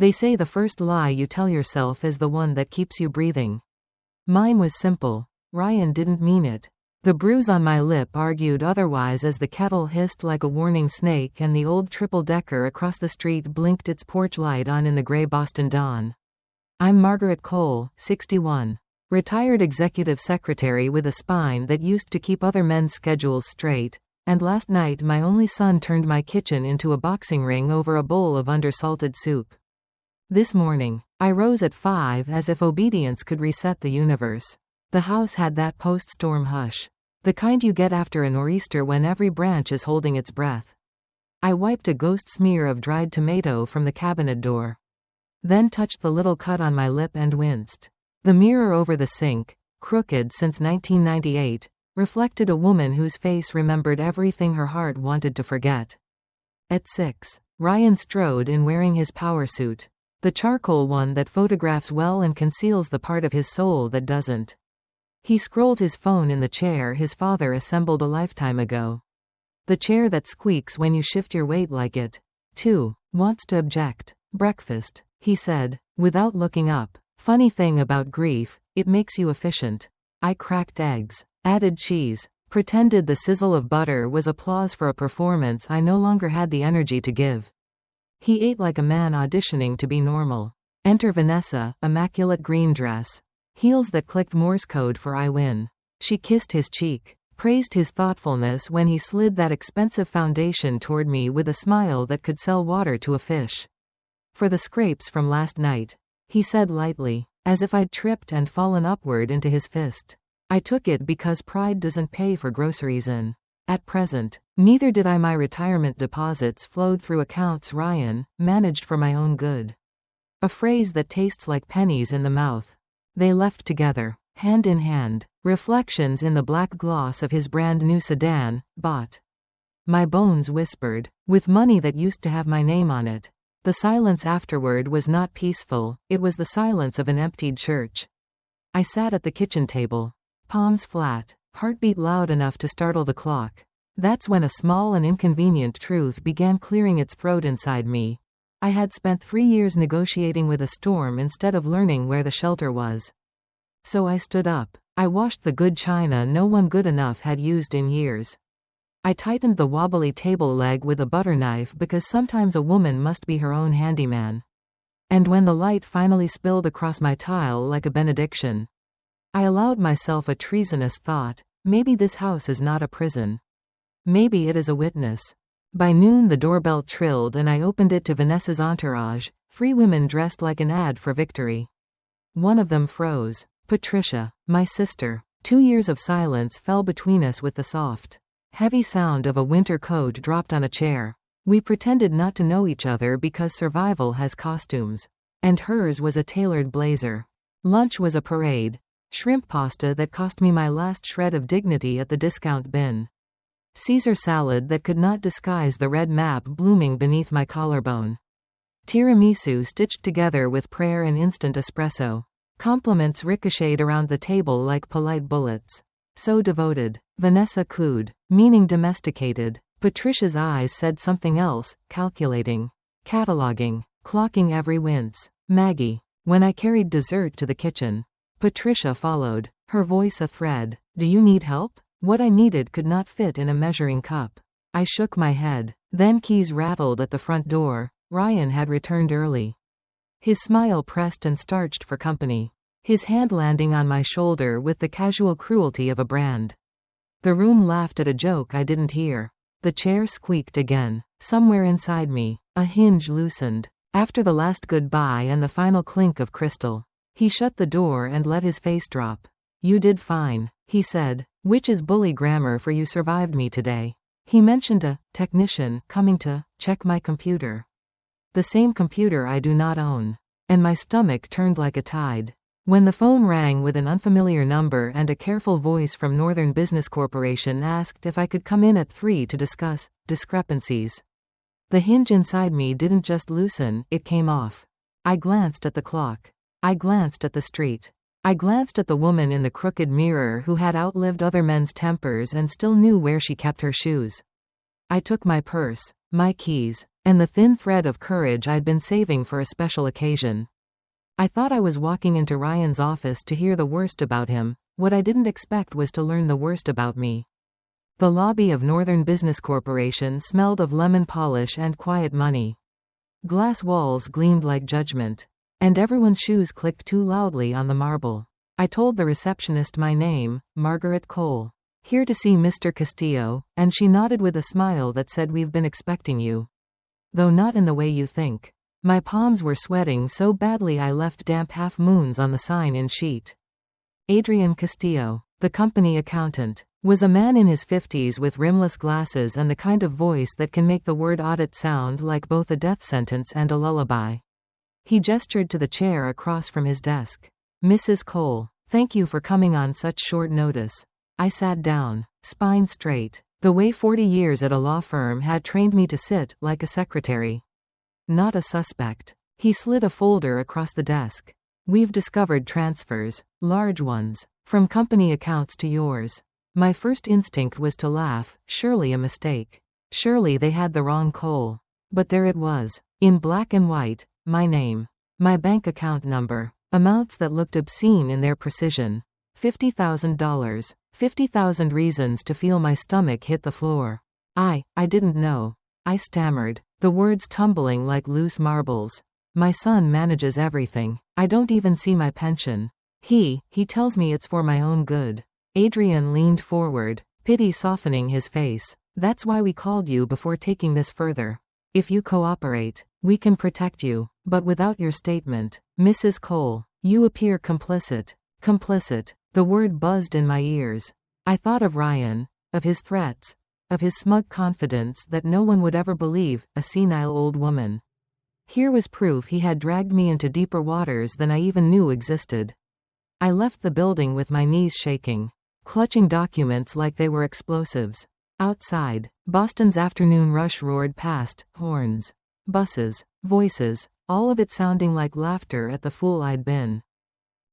They say the first lie you tell yourself is the one that keeps you breathing. Mine was simple. Ryan didn't mean it. The bruise on my lip argued otherwise as the kettle hissed like a warning snake and the old triple-decker across the street blinked its porch light on in the gray Boston dawn. I'm Margaret Cole, 61. Retired executive secretary with a spine that used to keep other men's schedules straight, and last night my only son turned my kitchen into a boxing ring over a bowl of unsalted soup. This morning, I rose at 5 as if obedience could reset the universe. The house had that post-storm hush. The kind you get after a nor'easter when every branch is holding its breath. I wiped a ghost smear of dried tomato from the cabinet door. Then touched the little cut on my lip and winced. The mirror over the sink, crooked since 1998, reflected a woman whose face remembered everything her heart wanted to forget. At 6, Ryan strode in wearing his power suit. The charcoal one that photographs well and conceals the part of his soul that doesn't. He scrolled his phone in the chair his father assembled a lifetime ago. The chair that squeaks when you shift your weight like it, too, wants to object. Breakfast, he said, without looking up. Funny thing about grief, it makes you efficient. I cracked eggs, added cheese, pretended the sizzle of butter was applause for a performance I no longer had the energy to give. He ate like a man auditioning to be normal. Enter Vanessa, immaculate green dress. Heels that clicked Morse code for I win. She kissed his cheek, praised his thoughtfulness when he slid that expensive foundation toward me with a smile that could sell water to a fish. For the scrapes from last night, he said lightly, as if I'd tripped and fallen upward into his fist. I took it because pride doesn't pay for groceries at present. Neither did I. My retirement deposits flowed through accounts Ryan managed for my own good. A phrase that tastes like pennies in the mouth. They left together, hand in hand, reflections in the black gloss of his brand new sedan, bought. My bones whispered, with money that used to have my name on it. The silence afterward was not peaceful, it was the silence of an emptied church. I sat at the kitchen table, palms flat, heartbeat loud enough to startle the clock. That's when a small and inconvenient truth began clearing its throat inside me. I had spent 3 years negotiating with a storm instead of learning where the shelter was. So I stood up. I washed the good china no one good enough had used in years. I tightened the wobbly table leg with a butter knife because sometimes a woman must be her own handyman. And when the light finally spilled across my tile like a benediction, I allowed myself a treasonous thought: maybe this house is not a prison. Maybe it is a witness. By noon the doorbell trilled and I opened it to Vanessa's entourage, 3 women dressed like an ad for victory. One of them froze. Patricia, my sister. 2 years of silence fell between us with the soft, heavy sound of a winter coat dropped on a chair. We pretended not to know each other because survival has costumes. And hers was a tailored blazer. Lunch was a parade. Shrimp pasta that cost me my last shred of dignity at the discount bin. Caesar salad that could not disguise the red map blooming beneath my collarbone. Tiramisu stitched together with prayer and instant espresso. Compliments ricocheted around the table like polite bullets. So devoted. Vanessa cooed, meaning domesticated. Patricia's eyes said something else, calculating, cataloging, clocking every wince. Maggie. When I carried dessert to the kitchen, Patricia followed, her voice a thread. Do you need help? What I needed could not fit in a measuring cup. I shook my head. Then keys rattled at the front door. Ryan had returned early. His smile pressed and starched for company. His hand landing on my shoulder with the casual cruelty of a brand. The room laughed at a joke I didn't hear. The chair squeaked again. Somewhere inside me, a hinge loosened. After the last goodbye and the final clink of crystal, he shut the door and let his face drop. You did fine, he said, which is bully grammar for you survived me today. He mentioned a technician coming to check my computer. The same computer I do not own. And my stomach turned like a tide. When the phone rang with an unfamiliar number and a careful voice from Northern Business Corporation asked if I could come in at 3 to discuss discrepancies. The hinge inside me didn't just loosen, it came off. I glanced at the clock. I glanced at the street. I glanced at the woman in the crooked mirror who had outlived other men's tempers and still knew where she kept her shoes. I took my purse, my keys, and the thin thread of courage I'd been saving for a special occasion. I thought I was walking into Ryan's office to hear the worst about him. What I didn't expect was to learn the worst about me. The lobby of Northern Business Corporation smelled of lemon polish and quiet money. Glass walls gleamed like judgment, and everyone's shoes clicked too loudly on the marble. I told the receptionist my name, Margaret Cole. Here to see Mr. Castillo, and she nodded with a smile that said, "We've been expecting you. Though not in the way you think." My palms were sweating so badly I left damp half-moons on the sign-in sheet. Adrian Castillo, the company accountant, was a man in his 50s with rimless glasses and the kind of voice that can make the word audit sound like both a death sentence and a lullaby. He gestured to the chair across from his desk. "Mrs. Cole, thank you for coming on such short notice." I sat down, spine straight, the way 40 years at a law firm had trained me to sit, like a secretary. Not a suspect. He slid a folder across the desk. "We've discovered transfers, large ones, from company accounts to yours." My first instinct was to laugh, surely a mistake. Surely they had the wrong Cole. But there it was, in black and white, my name, my bank account number, amounts that looked obscene in their precision. $50,000, 50,000 reasons to feel my stomach hit the floor. I didn't know. I stammered, the words tumbling like loose marbles. "My son manages everything. I don't even see my pension. He tells me it's for my own good." Adrian leaned forward, pity softening his face. "That's why we called you before taking this further. If you cooperate, we can protect you, but without your statement, Mrs. Cole, you appear complicit." Complicit. The word buzzed in my ears. I thought of Ryan, of his threats, of his smug confidence that no one would ever believe, a senile old woman. Here was proof he had dragged me into deeper waters than I even knew existed. I left the building with my knees shaking, clutching documents like they were explosives. Outside, Boston's afternoon rush roared past, horns, buses, voices, all of it sounding like laughter at the fool I'd been.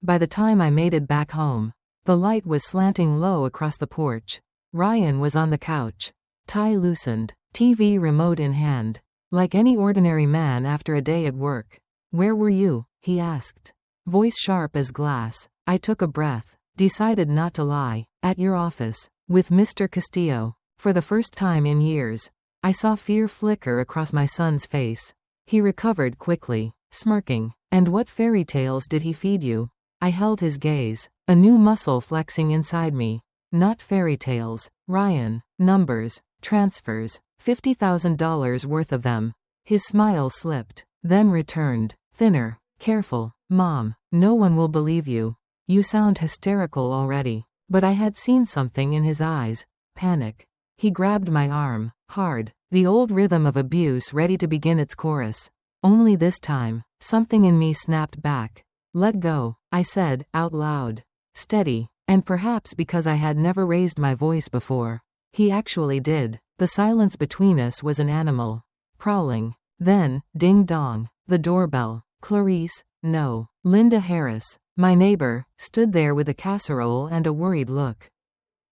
By the time I made it back home, the light was slanting low across the porch. Ryan was on the couch, tie loosened, TV remote in hand, like any ordinary man after a day at work. "Where were you?" he asked. Voice sharp as glass. I took a breath, decided not to lie. "At your office, with Mr. Castillo." For the first time in years, I saw fear flicker across my son's face. He recovered quickly, smirking. "And what fairy tales did he feed you?" I held his gaze, a new muscle flexing inside me. "Not fairy tales, Ryan. Numbers, transfers, $50,000 worth of them." His smile slipped, then returned, thinner, careful. "Mom, no one will believe you. You sound hysterical already." But I had seen something in his eyes. Panic. He grabbed my arm, hard, the old rhythm of abuse ready to begin its chorus. Only this time, something in me snapped back. "Let go," I said, out loud. Steady. And perhaps because I had never raised my voice before. He actually did. The silence between us was an animal. Prowling. Then, ding-dong. The doorbell. Clarice? No. Linda Harris, my neighbor, stood there with a casserole and a worried look.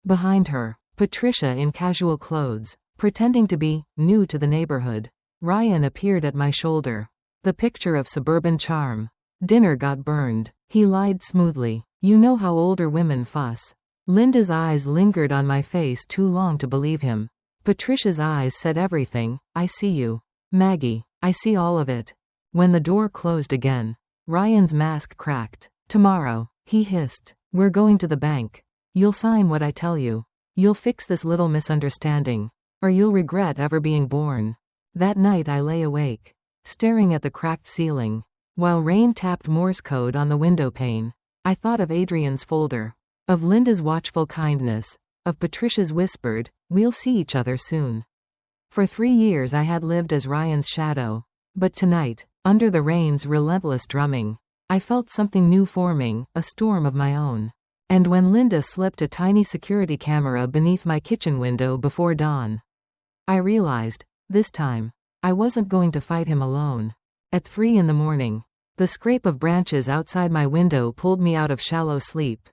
Behind her, Patricia in casual clothes, pretending to be new to the neighborhood. Ryan appeared at my shoulder. The picture of suburban charm. "Dinner got burned." He lied smoothly. "You know how older women fuss." Linda's eyes lingered on my face too long to believe him. Patricia's eyes said everything. "I see you, Maggie. I see all of it." When the door closed again, Ryan's mask cracked. "Tomorrow," he hissed, "we're going to the bank. You'll sign what I tell you. You'll fix this little misunderstanding, or you'll regret ever being born." That night I lay awake, staring at the cracked ceiling, while rain tapped Morse code on the window pane. I thought of Adrian's folder, of Linda's watchful kindness, of Patricia's whispered, "We'll see each other soon." For 3 years I had lived as Ryan's shadow. But tonight, under the rain's relentless drumming, I felt something new forming, a storm of my own. And when Linda slipped a tiny security camera beneath my kitchen window before dawn, I realized, this time, I wasn't going to fight him alone. At 3 a.m, the scrape of branches outside my window pulled me out of shallow sleep.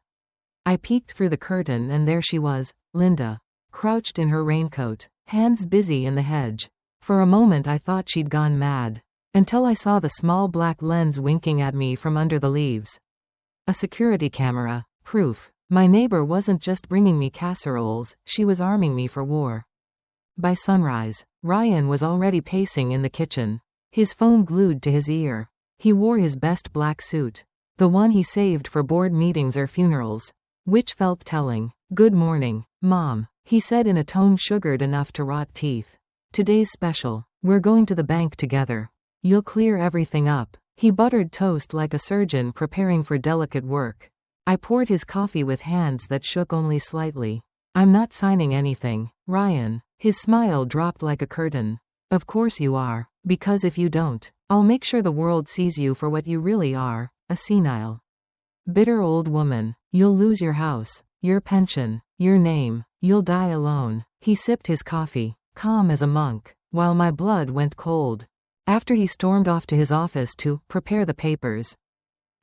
I peeked through the curtain and there she was, Linda, crouched in her raincoat, hands busy in the hedge. For a moment I thought she'd gone mad. Until I saw the small black lens winking at me from under the leaves. A security camera. Proof. My neighbor wasn't just bringing me casseroles, she was arming me for war. By sunrise, Ryan was already pacing in the kitchen. His phone glued to his ear. He wore his best black suit. The one he saved for board meetings or funerals. Which felt telling. "Good morning, Mom," he said in a tone sugared enough to rot teeth. "Today's special. We're going to the bank together. You'll clear everything up." He buttered toast like a surgeon preparing for delicate work. I poured his coffee with hands that shook only slightly. "I'm not signing anything, Ryan." His smile dropped like a curtain. "Of course you are, because if you don't, I'll make sure the world sees you for what you really are, a senile, bitter old woman. You'll lose your house, your pension, your name. You'll die alone." He sipped his coffee, calm as a monk, while my blood went cold. After he stormed off to his office to prepare the papers.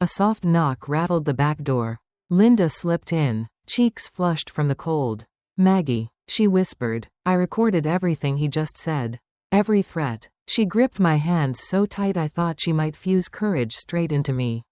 A soft knock rattled the back door. Linda slipped in, cheeks flushed from the cold. "Maggie," she whispered. I recorded everything he just said. Every threat. She gripped my hands so tight I thought she might fuse courage straight into me.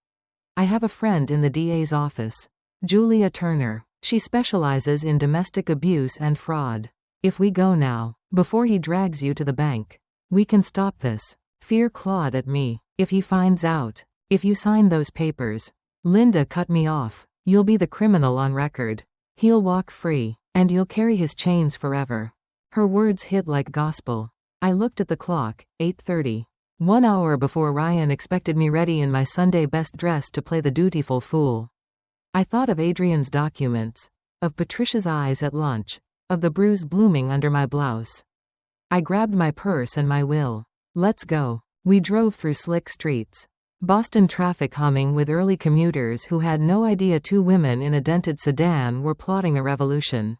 "I have a friend in the DA's office. Julia Turner. She specializes in domestic abuse and fraud. If we go now, before he drags you to the bank, we can stop this." Fear clawed at me. "If he finds out, if you sign those papers." Linda cut me off. "You'll be the criminal on record. He'll walk free, and you'll carry his chains forever." Her words hit like gospel. I looked at the clock, 8:30. 1 hour before Ryan expected me ready in my Sunday best dress to play the dutiful fool. I thought of Adrian's documents, of Patricia's eyes at lunch, of the bruise blooming under my blouse. I grabbed my purse and my will. "Let's go." We drove through slick streets. Boston traffic humming with early commuters who had no idea two women in a dented sedan were plotting a revolution.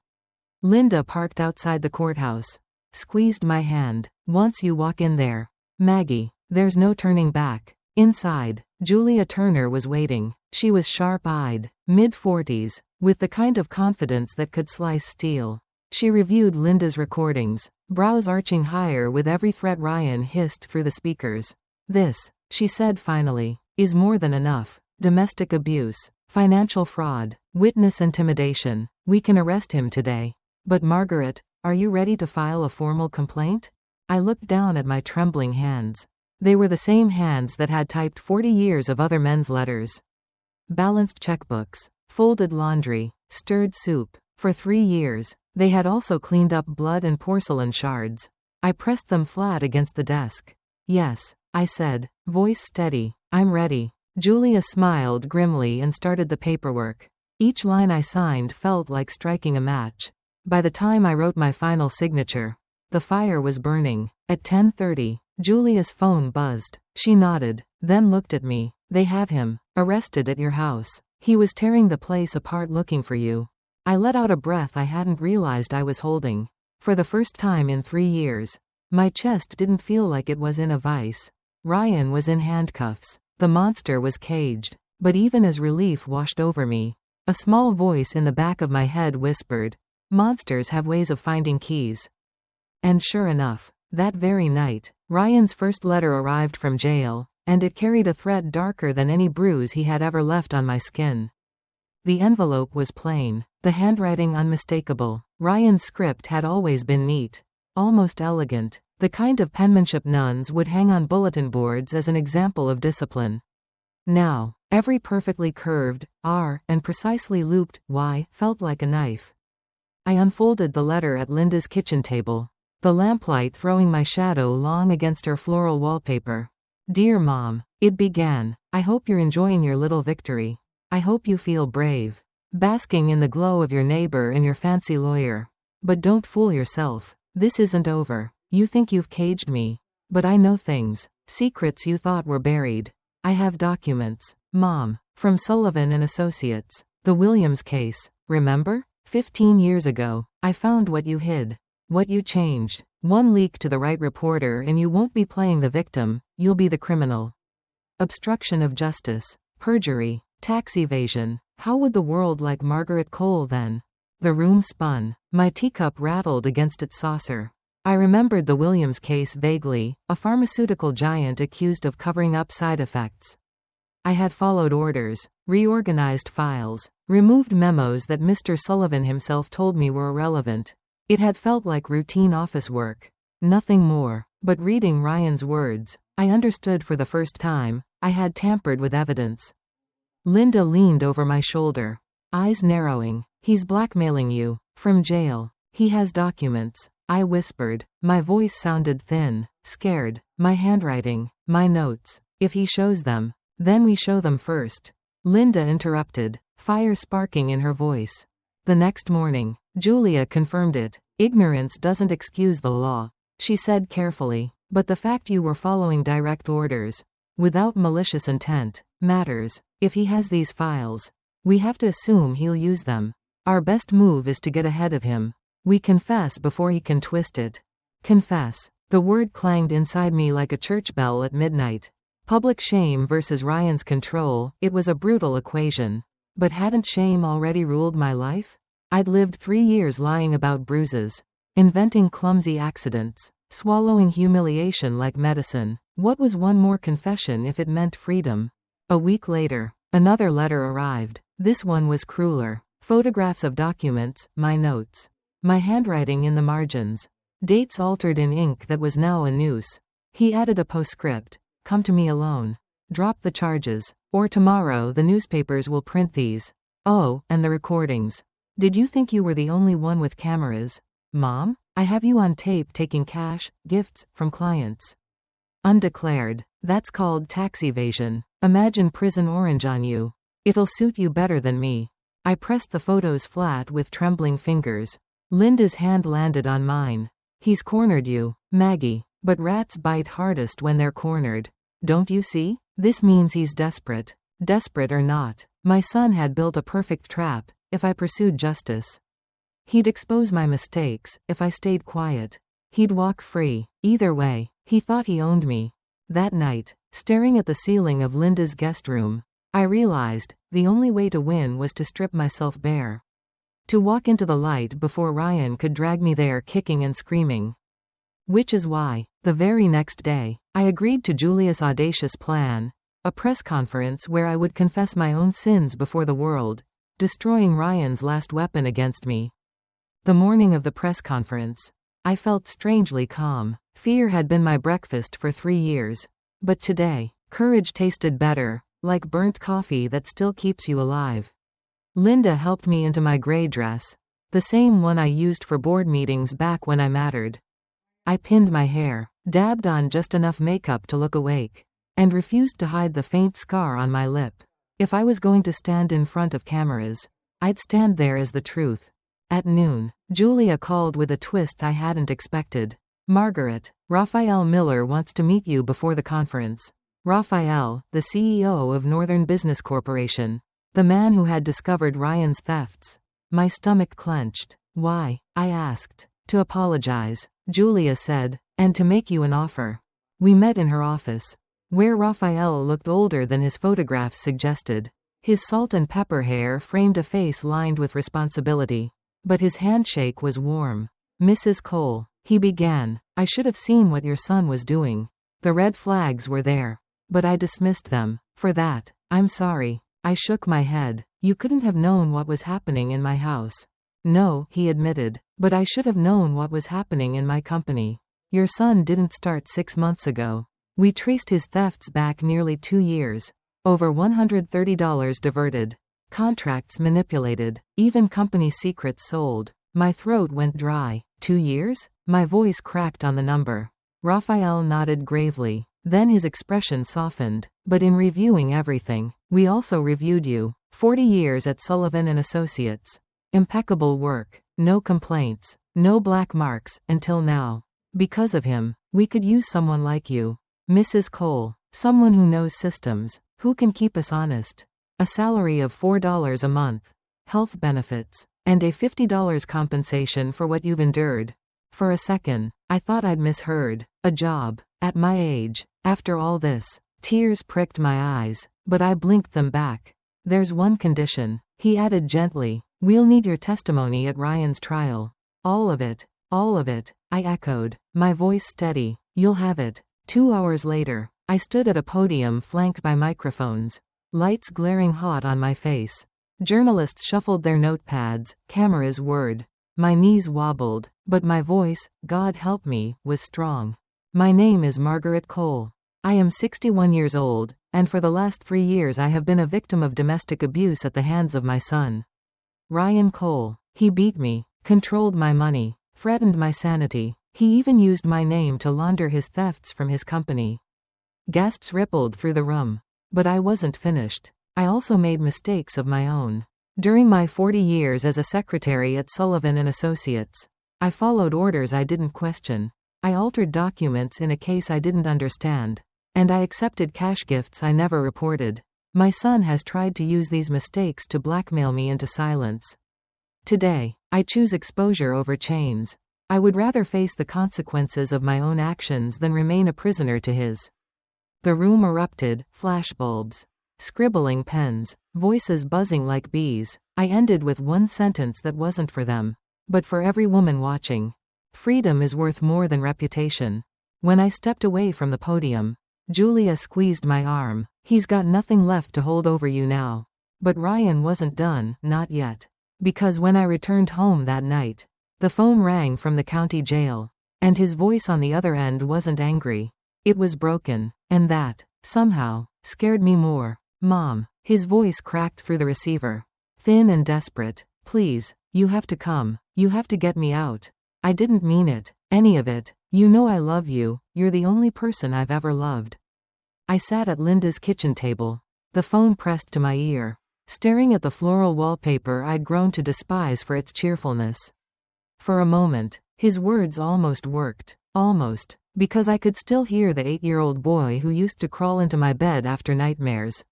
Linda parked outside the courthouse. Squeezed my hand. "Once you walk in there, Maggie, there's no turning back." Inside, Julia Turner was waiting. She was sharp-eyed, mid-40s, with the kind of confidence that could slice steel. She reviewed Linda's recordings, brows arching higher with every threat Ryan hissed through the speakers. "This," she said finally, "is more than enough. Domestic abuse, financial fraud, witness intimidation. We can arrest him today. But Margaret, are you ready to file a formal complaint?" I looked down at my trembling hands. They were the same hands that had typed 40 years of other men's letters. Balanced checkbooks, folded laundry, stirred soup. For 3 years, they had also cleaned up blood and porcelain shards. I pressed them flat against the desk. "Yes," I said, voice steady. "I'm ready." Julia smiled grimly and started the paperwork. Each line I signed felt like striking a match. By the time I wrote my final signature, the fire was burning. At 10:30, Julia's phone buzzed. She nodded, then looked at me. "They have him. Arrested at your house. He was tearing the place apart looking for you." I let out a breath I hadn't realized I was holding. For the first time in 3 years, my chest didn't feel like it was in a vice. Ryan was in handcuffs. The monster was caged. But even as relief washed over me, a small voice in the back of my head whispered, "Monsters have ways of finding keys." And sure enough, that very night, Ryan's first letter arrived from jail, and it carried a threat darker than any bruise he had ever left on my skin. The envelope was plain, the handwriting unmistakable. Ryan's script had always been neat, almost elegant, the kind of penmanship nuns would hang on bulletin boards as an example of discipline. Now, every perfectly curved R and precisely looped Y felt like a knife. I unfolded the letter at Linda's kitchen table, the lamplight throwing my shadow long against her floral wallpaper. "Dear Mom," it began, "I hope you're enjoying your little victory. I hope you feel brave, basking in the glow of your neighbor and your fancy lawyer. But don't fool yourself. This isn't over. You think you've caged me. But I know things, secrets you thought were buried. I have documents, Mom, from Sullivan and Associates. The Williams case, remember? 15 years ago, I found what you hid, what you changed. One leak to the right reporter and you won't be playing the victim, you'll be the criminal. Obstruction of justice, perjury, tax evasion. How would the world like Margaret Cole then?" The room spun. My teacup rattled against its saucer. I remembered the Williams case vaguely, a pharmaceutical giant accused of covering up side effects. I had followed orders, reorganized files, removed memos that Mr. Sullivan himself told me were irrelevant. It had felt like routine office work. Nothing more. But reading Ryan's words, I understood for the first time, I had tampered with evidence. Linda leaned over my shoulder, eyes narrowing. He's blackmailing you. From jail. He has documents. I whispered. My voice sounded thin, scared. My handwriting, my notes. If he shows them, then we show them first. Linda interrupted, fire sparking in her voice. The next morning, Julia confirmed it. Ignorance doesn't excuse the law, she said carefully, but the fact you were following direct orders, without malicious intent, matters. If he has these files, we have to assume he'll use them. Our best move is to get ahead of him. We confess before he can twist it. Confess. The word clanged inside me like a church bell at midnight. Public shame versus Ryan's control, it was a brutal equation. But hadn't shame already ruled my life? I'd lived 3 years lying about bruises, inventing clumsy accidents, swallowing humiliation like medicine. What was one more confession if it meant freedom? A week later, another letter arrived. This one was crueler. Photographs of documents, my notes. My handwriting in the margins. Dates altered in ink that was now a noose. He added a postscript. Come to me alone. Drop the charges. Or tomorrow the newspapers will print these. Oh, and the recordings. Did you think you were the only one with cameras? Mom? I have you on tape taking cash, gifts, from clients. Undeclared. That's called tax evasion. Imagine prison orange on you. It'll suit you better than me. I pressed the photos flat with trembling fingers. Linda's hand landed on mine. He's cornered you, Maggie. But rats bite hardest when they're cornered. Don't you see? This means he's desperate. Desperate or not, my son had built a perfect trap. If I pursued justice, he'd expose my mistakes. If I stayed quiet, he'd walk free. Either way, he thought he owned me. That night, staring at the ceiling of Linda's guest room, I realized the only way to win was to strip myself bare. To walk into the light before Ryan could drag me there kicking and screaming. Which is why, the very next day, I agreed to Julia's audacious plan, a press conference where I would confess my own sins before the world, destroying Ryan's last weapon against me. The morning of the press conference, I felt strangely calm. Fear had been my breakfast for 3 years. But today, courage tasted better, like burnt coffee that still keeps you alive. Linda helped me into my gray dress, the same one I used for board meetings back when I mattered. I pinned my hair, dabbed on just enough makeup to look awake, and refused to hide the faint scar on my lip. If I was going to stand in front of cameras, I'd stand there as the truth. At noon, Julia called with a twist I hadn't expected. Margaret, Raphael Miller wants to meet you before the conference. Raphael, the CEO of Northern Business Corporation. The man who had discovered Ryan's thefts. My stomach clenched. Why? I asked. To apologize, Julia said, and to make you an offer. We met in her office, where Raphael looked older than his photographs suggested. His salt and pepper hair framed a face lined with responsibility. But his handshake was warm. Mrs. Cole, he began, I should have seen what your son was doing. The red flags were there. But I dismissed them. For that, I'm sorry. I shook my head. You couldn't have known what was happening in my house. No, he admitted, but I should have known what was happening in my company. Your son didn't start 6 months ago. We traced his thefts back nearly 2 years. Over $130 diverted. Contracts manipulated. Even company secrets sold. My throat went dry. 2 years? My voice cracked on the number. Raphael nodded gravely. Then his expression softened. But in reviewing everything, we also reviewed you. 40 years at Sullivan and Associates. Impeccable work. No complaints. No black marks, until now. Because of him, we could use someone like you. Mrs. Cole. Someone who knows systems. Who can keep us honest. A salary of $4 a month. Health benefits. And a $50 compensation for what you've endured. For a second, I thought I'd misheard. A job. At my age. After all this. Tears pricked my eyes, but I blinked them back. There's one condition, he added gently. We'll need your testimony at Ryan's trial. All of it. All of it. I echoed, my voice steady. You'll have it. 2 hours later, I stood at a podium flanked by microphones, lights glaring hot on my face. Journalists shuffled their notepads, cameras whirred. My knees wobbled, but my voice, God help me, was strong. My name is Margaret Cole. I am 61 years old, and for the last 3 years I have been a victim of domestic abuse at the hands of my son, Ryan Cole. He beat me, controlled my money, threatened my sanity. He even used my name to launder his thefts from his company. Gasps rippled through the room. But I wasn't finished. I also made mistakes of my own. During my 40 years as a secretary at Sullivan & Associates, I followed orders I didn't question. I altered documents in a case I didn't understand. And I accepted cash gifts I never reported. My son has tried to use these mistakes to blackmail me into silence. Today, I choose exposure over chains. I would rather face the consequences of my own actions than remain a prisoner to his. The room erupted, flashbulbs, scribbling pens, voices buzzing like bees. I ended with one sentence that wasn't for them, but for every woman watching. Freedom is worth more than reputation. When I stepped away from the podium, Julia squeezed my arm. He's got nothing left to hold over you now. But Ryan wasn't done, not yet. Because when I returned home that night, the phone rang from the county jail, and his voice on the other end wasn't angry. It was broken, and that, somehow, scared me more. Mom. His voice cracked through the receiver. Thin and desperate. Please, you have to come. You have to get me out. I didn't mean it. Any of it. You know I love you. You're the only person I've ever loved. I sat at Linda's kitchen table, the phone pressed to my ear, staring at the floral wallpaper I'd grown to despise for its cheerfulness. For a moment, his words almost worked. Almost. Because I could still hear the 8-year-old boy who used to crawl into my bed after nightmares,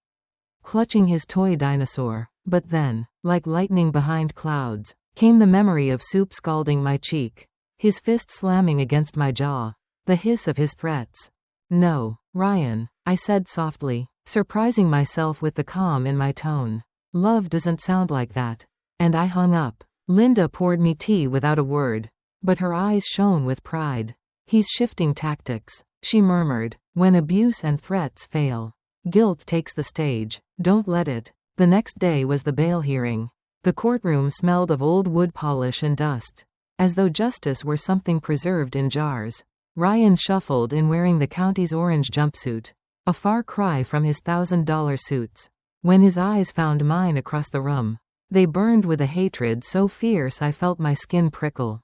clutching his toy dinosaur. But then, like lightning behind clouds, came the memory of soup scalding my cheek, his fist slamming against my jaw, the hiss of his threats. No, Ryan, I said softly, surprising myself with the calm in my tone. Love doesn't sound like that. And I hung up. Linda poured me tea without a word, but her eyes shone with pride. He's shifting tactics, she murmured. When abuse and threats fail, guilt takes the stage. Don't let it. The next day was the bail hearing. The courtroom smelled of old wood polish and dust, as though justice were something preserved in jars. Ryan shuffled in wearing the county's orange jumpsuit, a far cry from his $1,000 suits. When his eyes found mine across the room, they burned with a hatred so fierce I felt my skin prickle.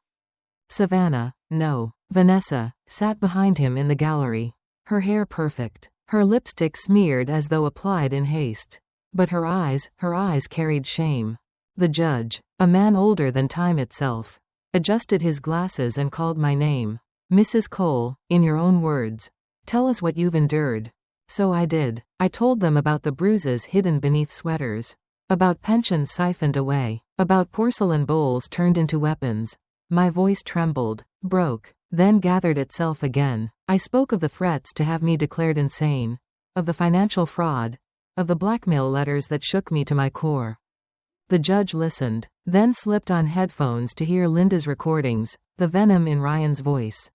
Savannah, no, Vanessa, sat behind him in the gallery, her hair perfect, her lipstick smeared as though applied in haste. But her eyes carried shame. The judge, a man older than time itself, adjusted his glasses and called my name. Mrs. Cole, in your own words, tell us what you've endured. So I did. I told them about the bruises hidden beneath sweaters, about pensions siphoned away, about porcelain bowls turned into weapons. My voice trembled, broke, then gathered itself again. I spoke of the threats to have me declared insane, of the financial fraud, of the blackmail letters that shook me to my core. The judge listened, then slipped on headphones to hear Linda's recordings, the venom in Ryan's voice,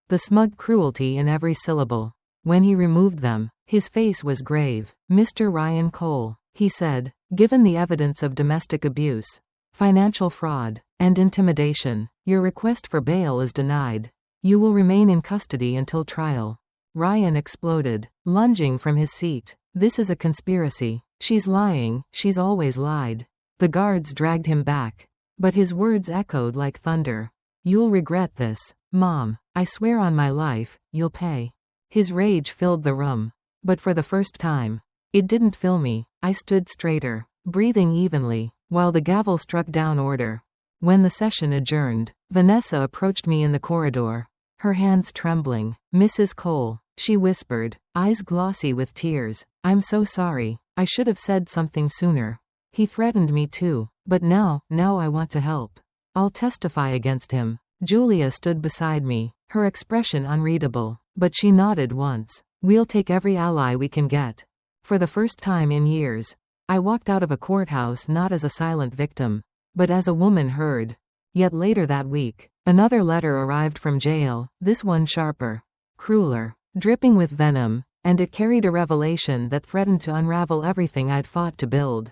the smug cruelty in every syllable. When he removed them, his face was grave. Mr. Ryan Cole, he said, given the evidence of domestic abuse, financial fraud, and intimidation, your request for bail is denied. You will remain in custody until trial. Ryan exploded, lunging from his seat. This is a conspiracy. She's lying, she's always lied. The guards dragged him back, but his words echoed like thunder. You'll regret this, Mom. I swear on my life, you'll pay. His rage filled the room. But for the first time, it didn't fill me. I stood straighter, breathing evenly, while the gavel struck down order. When the session adjourned, Vanessa approached me in the corridor, her hands trembling. Mrs. Cole, she whispered, eyes glossy with tears. I'm so sorry. I should have said something sooner. He threatened me too, but now I want to help. I'll testify against him. Julia stood beside me, her expression unreadable, but she nodded once. We'll take every ally we can get. For the first time in years, I walked out of a courthouse not as a silent victim, but as a woman heard. Yet later that week, Another letter arrived from jail, this one sharper, crueler, dripping with venom, and it carried a revelation that threatened to unravel everything I'd fought to build.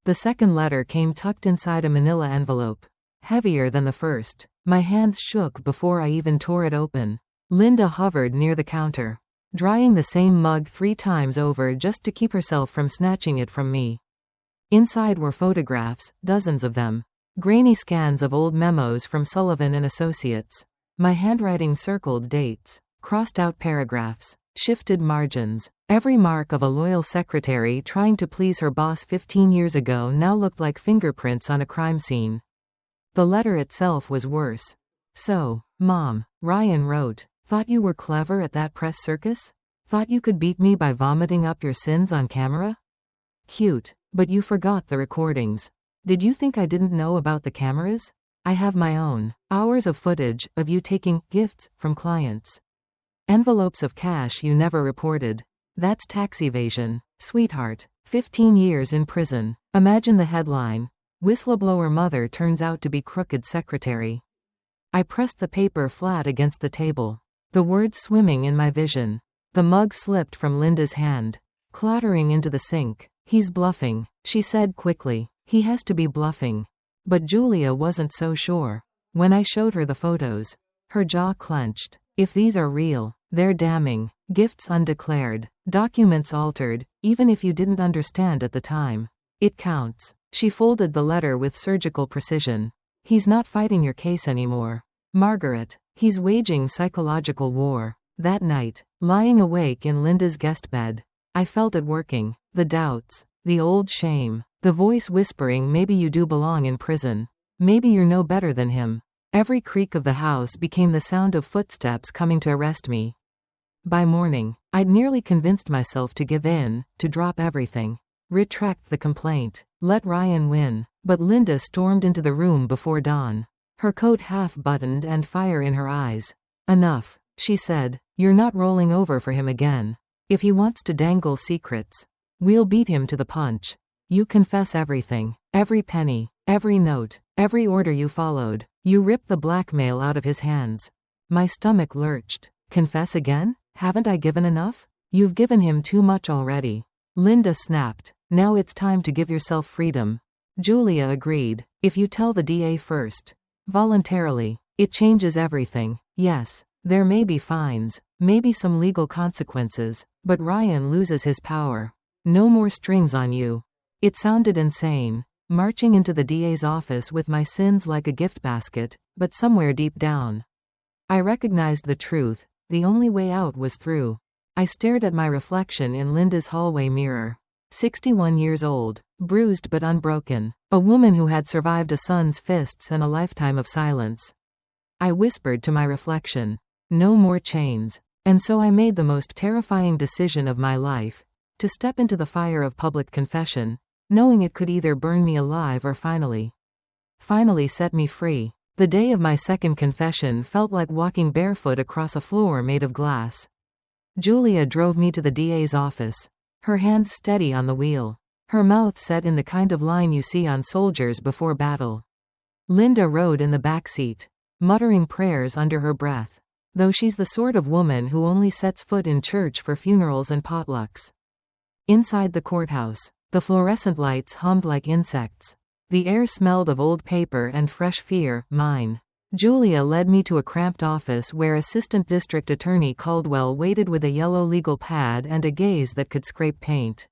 The second letter came tucked inside a manila envelope, heavier than the first. My hands shook before I even tore it open. Linda hovered near the counter, drying the same mug 3 times over just to keep herself from snatching it from me. Inside were photographs, dozens of them. Grainy scans of old memos from Sullivan and Associates. My handwriting circled dates, crossed out paragraphs, shifted margins. Every mark of a loyal secretary trying to please her boss 15 years ago now looked like fingerprints on a crime scene. The letter itself was worse. "So, Mom," Ryan wrote, "thought you were clever at that press circus? Thought you could beat me by vomiting up your sins on camera? Cute, but you forgot the recordings. Did you think I didn't know about the cameras? I have my own. Hours of footage of you taking gifts from clients. Envelopes of cash you never reported. That's tax evasion, sweetheart. 15 years in prison. Imagine the headline. Whistleblower mother turns out to be crooked secretary." I pressed the paper flat against the table, the words swimming in my vision. The mug slipped from Linda's hand, clattering into the sink. "He's bluffing," she said quickly. "He has to be bluffing." But Julia wasn't so sure. When I showed her the photos, her jaw clenched. "If these are real, they're damning. Gifts undeclared, documents altered, even if you didn't understand at the time. It counts." She folded the letter with surgical precision. "He's not fighting your case anymore, Margaret. He's waging psychological war." That night, lying awake in Linda's guest bed, I felt it working. The doubts, the old shame, the voice whispering maybe you do belong in prison. Maybe you're no better than him. Every creak of the house became the sound of footsteps coming to arrest me. By morning, I'd nearly convinced myself to give in, to drop everything. Retract the complaint. Let Ryan win. But Linda stormed into the room before dawn. Her coat half-buttoned and fire in her eyes. "Enough," she said. "You're not rolling over for him again. If he wants to dangle secrets, we'll beat him to the punch. You confess everything. Every penny. Every note. Every order you followed. You ripped the blackmail out of his hands." My stomach lurched. "Confess again? Haven't I given enough?" "You've given him too much already," Linda snapped. "Now it's time to give yourself freedom." Julia agreed. "If you tell the DA first, voluntarily, it changes everything. Yes, there may be fines, maybe some legal consequences, but Ryan loses his power. No more strings on you." It sounded insane, marching into the DA's office with my sins like a gift basket, but somewhere deep down, I recognized the truth. The only way out was through. I stared at my reflection in Linda's hallway mirror. 61 years old, bruised but unbroken, a woman who had survived a son's fists and a lifetime of silence. I whispered to my reflection, "No more chains." And so I made the most terrifying decision of my life, to step into the fire of public confession, knowing it could either burn me alive or finally set me free. The day of my second confession felt like walking barefoot across a floor made of glass. Julia drove me to the DA's office, her hands steady on the wheel, her mouth set in the kind of line you see on soldiers before battle. Linda rode in the back seat, muttering prayers under her breath, though she's the sort of woman who only sets foot in church for funerals and potlucks. Inside the courthouse, the fluorescent lights hummed like insects. The air smelled of old paper and fresh fear, mine. Julia led me to a cramped office where Assistant District Attorney Caldwell waited with a yellow legal pad and a gaze that could scrape paint.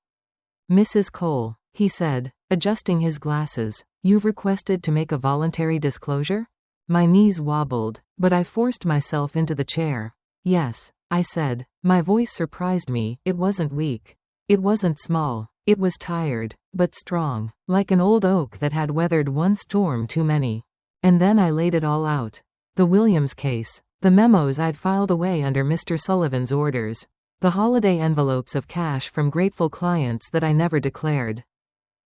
"Mrs. Cole," he said, adjusting his glasses, "you've requested to make a voluntary disclosure?" My knees wobbled, but I forced myself into the chair. "Yes," I said. My voice surprised me. It wasn't weak. It wasn't small. It was tired, but strong, like an old oak that had weathered one storm too many. And then I laid it all out. The Williams case, the memos I'd filed away under Mr. Sullivan's orders, the holiday envelopes of cash from grateful clients that I never declared.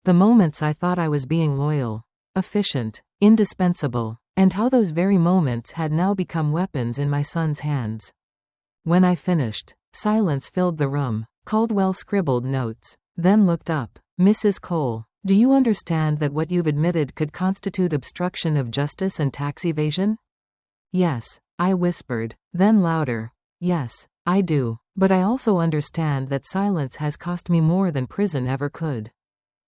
The moments I thought I was being loyal, efficient, indispensable, and how those very moments had now become weapons in my son's hands. When I finished, silence filled the room. Caldwell scribbled notes, then looked up. "Mrs. Cole, do you understand that what you've admitted could constitute obstruction of justice and tax evasion?" Yes, I whispered, then louder. Yes, I do. But I also understand that silence has cost me more than prison ever could.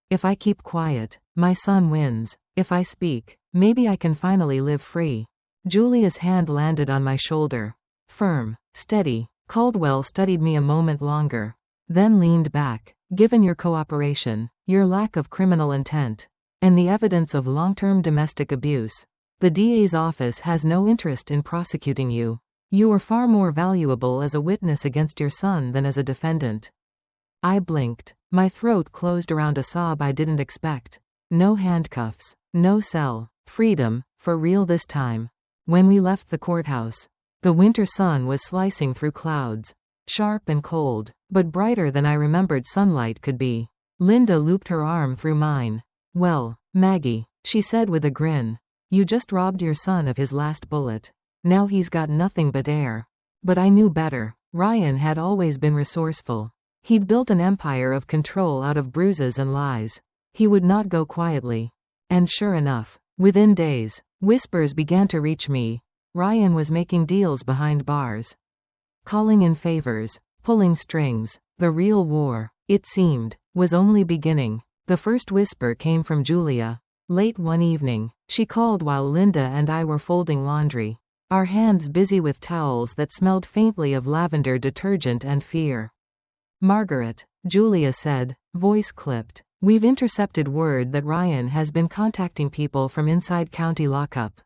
If I keep quiet, my son wins. If I speak, maybe I can finally live free. Julia's hand landed on my shoulder. Firm, steady. Caldwell studied me a moment longer, then leaned back. Given your cooperation, your lack of criminal intent, and the evidence of long-term domestic abuse, the DA's office has no interest in prosecuting you. You are far more valuable as a witness against your son than as a defendant. I blinked. My throat closed around a sob I didn't expect. No handcuffs, no cell, freedom, for real this time. When we left the courthouse, the winter sun was slicing through clouds, sharp and cold, but brighter than I remembered sunlight could be. Linda looped her arm through mine. Well, Maggie, she said with a grin, you just robbed your son of his last bullet. Now he's got nothing but air. But I knew better. Ryan had always been resourceful. He'd built an empire of control out of bruises and lies. He would not go quietly. And sure enough, within days, whispers began to reach me. Ryan was making deals behind bars, calling in favors, pulling strings. The real war, it seemed, was only beginning. The first whisper came from Julia. Late one evening, she called while Linda and I were folding laundry, our hands busy with towels that smelled faintly of lavender detergent and fear. Margaret, Julia said, voice clipped. We've intercepted word that Ryan has been contacting people from inside county lockup.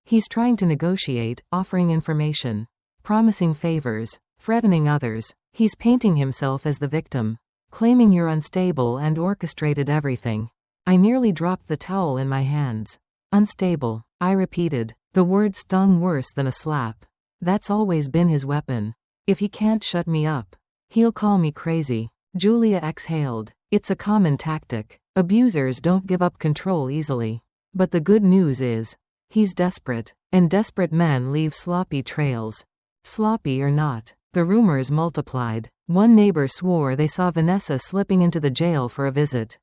He's trying to negotiate, offering information, promising favors, threatening others. He's painting himself as the victim, claiming you're unstable and orchestrated everything. I nearly dropped the towel in my hands. Unstable, I repeated. The word stung worse than a slap. That's always been his weapon. If he can't shut me up, he'll call me crazy. Julia exhaled. It's a common tactic. Abusers don't give up control easily. But the good news is, he's desperate, and desperate men leave sloppy trails. Sloppy or not, the rumors multiplied. One neighbor swore they saw Vanessa slipping into the jail for a visit,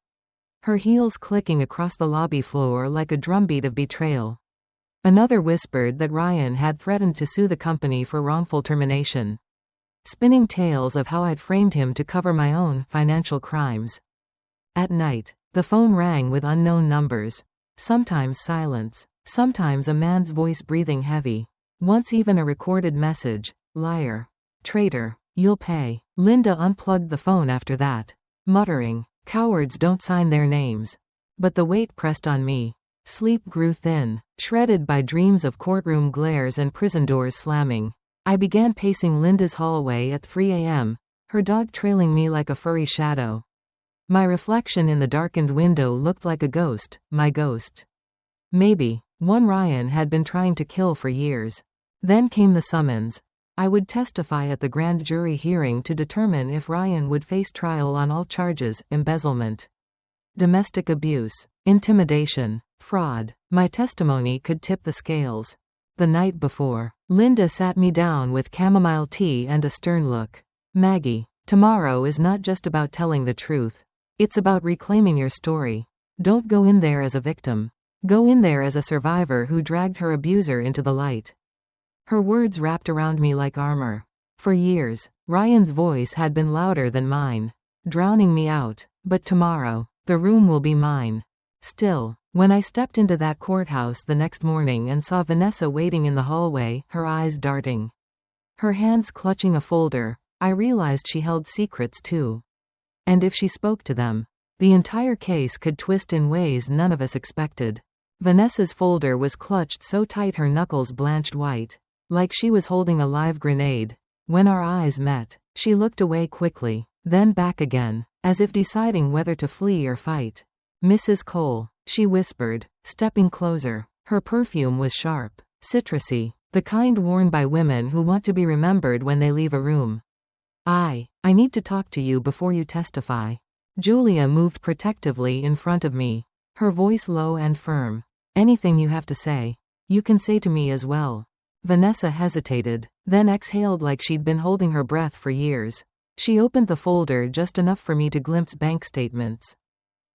her heels clicking across the lobby floor like a drumbeat of betrayal. Another whispered that Ryan had threatened to sue the company for wrongful termination, spinning tales of how I'd framed him to cover my own financial crimes. At night, the phone rang with unknown numbers, sometimes silence, sometimes a man's voice breathing heavy, once even a recorded message, liar, traitor, you'll pay. Linda unplugged the phone after that, muttering, cowards don't sign their names. But the weight pressed on me. Sleep grew thin, shredded by dreams of courtroom glares and prison doors slamming. I began pacing Linda's hallway at 3 a.m., her dog trailing me like a furry shadow. My reflection in the darkened window looked like a ghost, my ghost. Maybe, one Ryan had been trying to kill for years. Then came the summons. I would testify at the grand jury hearing to determine if Ryan would face trial on all charges: embezzlement, domestic abuse, intimidation, fraud. My testimony could tip the scales. The night before, Linda sat me down with chamomile tea and a stern look. Maggie, tomorrow is not just about telling the truth. It's about reclaiming your story. Don't go in there as a victim. Go in there as a survivor who dragged her abuser into the light. Her words wrapped around me like armor. For years, Ryan's voice had been louder than mine, drowning me out. But tomorrow, the room will be mine. Still, when I stepped into that courthouse the next morning and saw Vanessa waiting in the hallway, her eyes darting, her hands clutching a folder, I realized she held secrets too. And if she spoke to them, the entire case could twist in ways none of us expected. Vanessa's folder was clutched so tight her knuckles blanched white, like she was holding a live grenade. When our eyes met, she looked away quickly, then back again, as if deciding whether to flee or fight. Mrs. Cole, she whispered, stepping closer. Her perfume was sharp, citrusy, the kind worn by women who want to be remembered when they leave a room. I need to talk to you before you testify. Julia moved protectively in front of me, her voice low and firm. Anything you have to say, you can say to me as well. Vanessa hesitated, then exhaled like she'd been holding her breath for years. She opened the folder just enough for me to glimpse bank statements,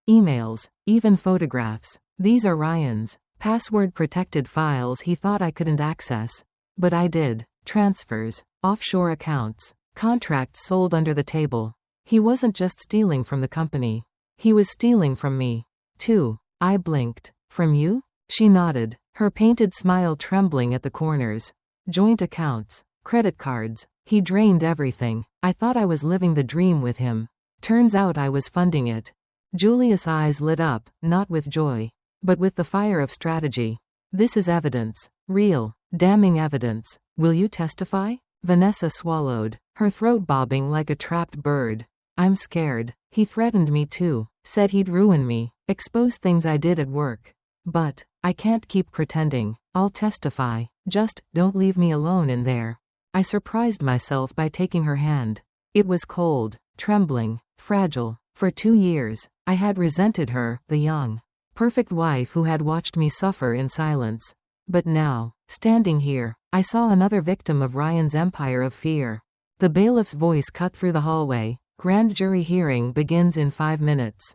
emails, even photographs. These are Ryan's. Password-protected files he thought I couldn't access. But I did. Transfers, offshore accounts, contracts sold under the table. He wasn't just stealing from the company. He was stealing from me, too. I blinked. From you? She nodded, her painted smile trembling at the corners. Joint accounts, credit cards. He drained everything. I thought I was living the dream with him. Turns out I was funding it. Julia's eyes lit up, not with joy, but with the fire of strategy. This is evidence. Real, damning evidence. Will you testify? Vanessa swallowed, her throat bobbing like a trapped bird. I'm scared. He threatened me too. Said he'd ruin me, expose things I did at work. But I can't keep pretending. I'll testify. Just don't leave me alone in there. I surprised myself by taking her hand. It was cold, trembling, fragile. For 2 years, I had resented her, the young, perfect wife who had watched me suffer in silence. But now, standing here, I saw another victim of Ryan's empire of fear. The bailiff's voice cut through the hallway. Grand jury hearing begins in 5 minutes.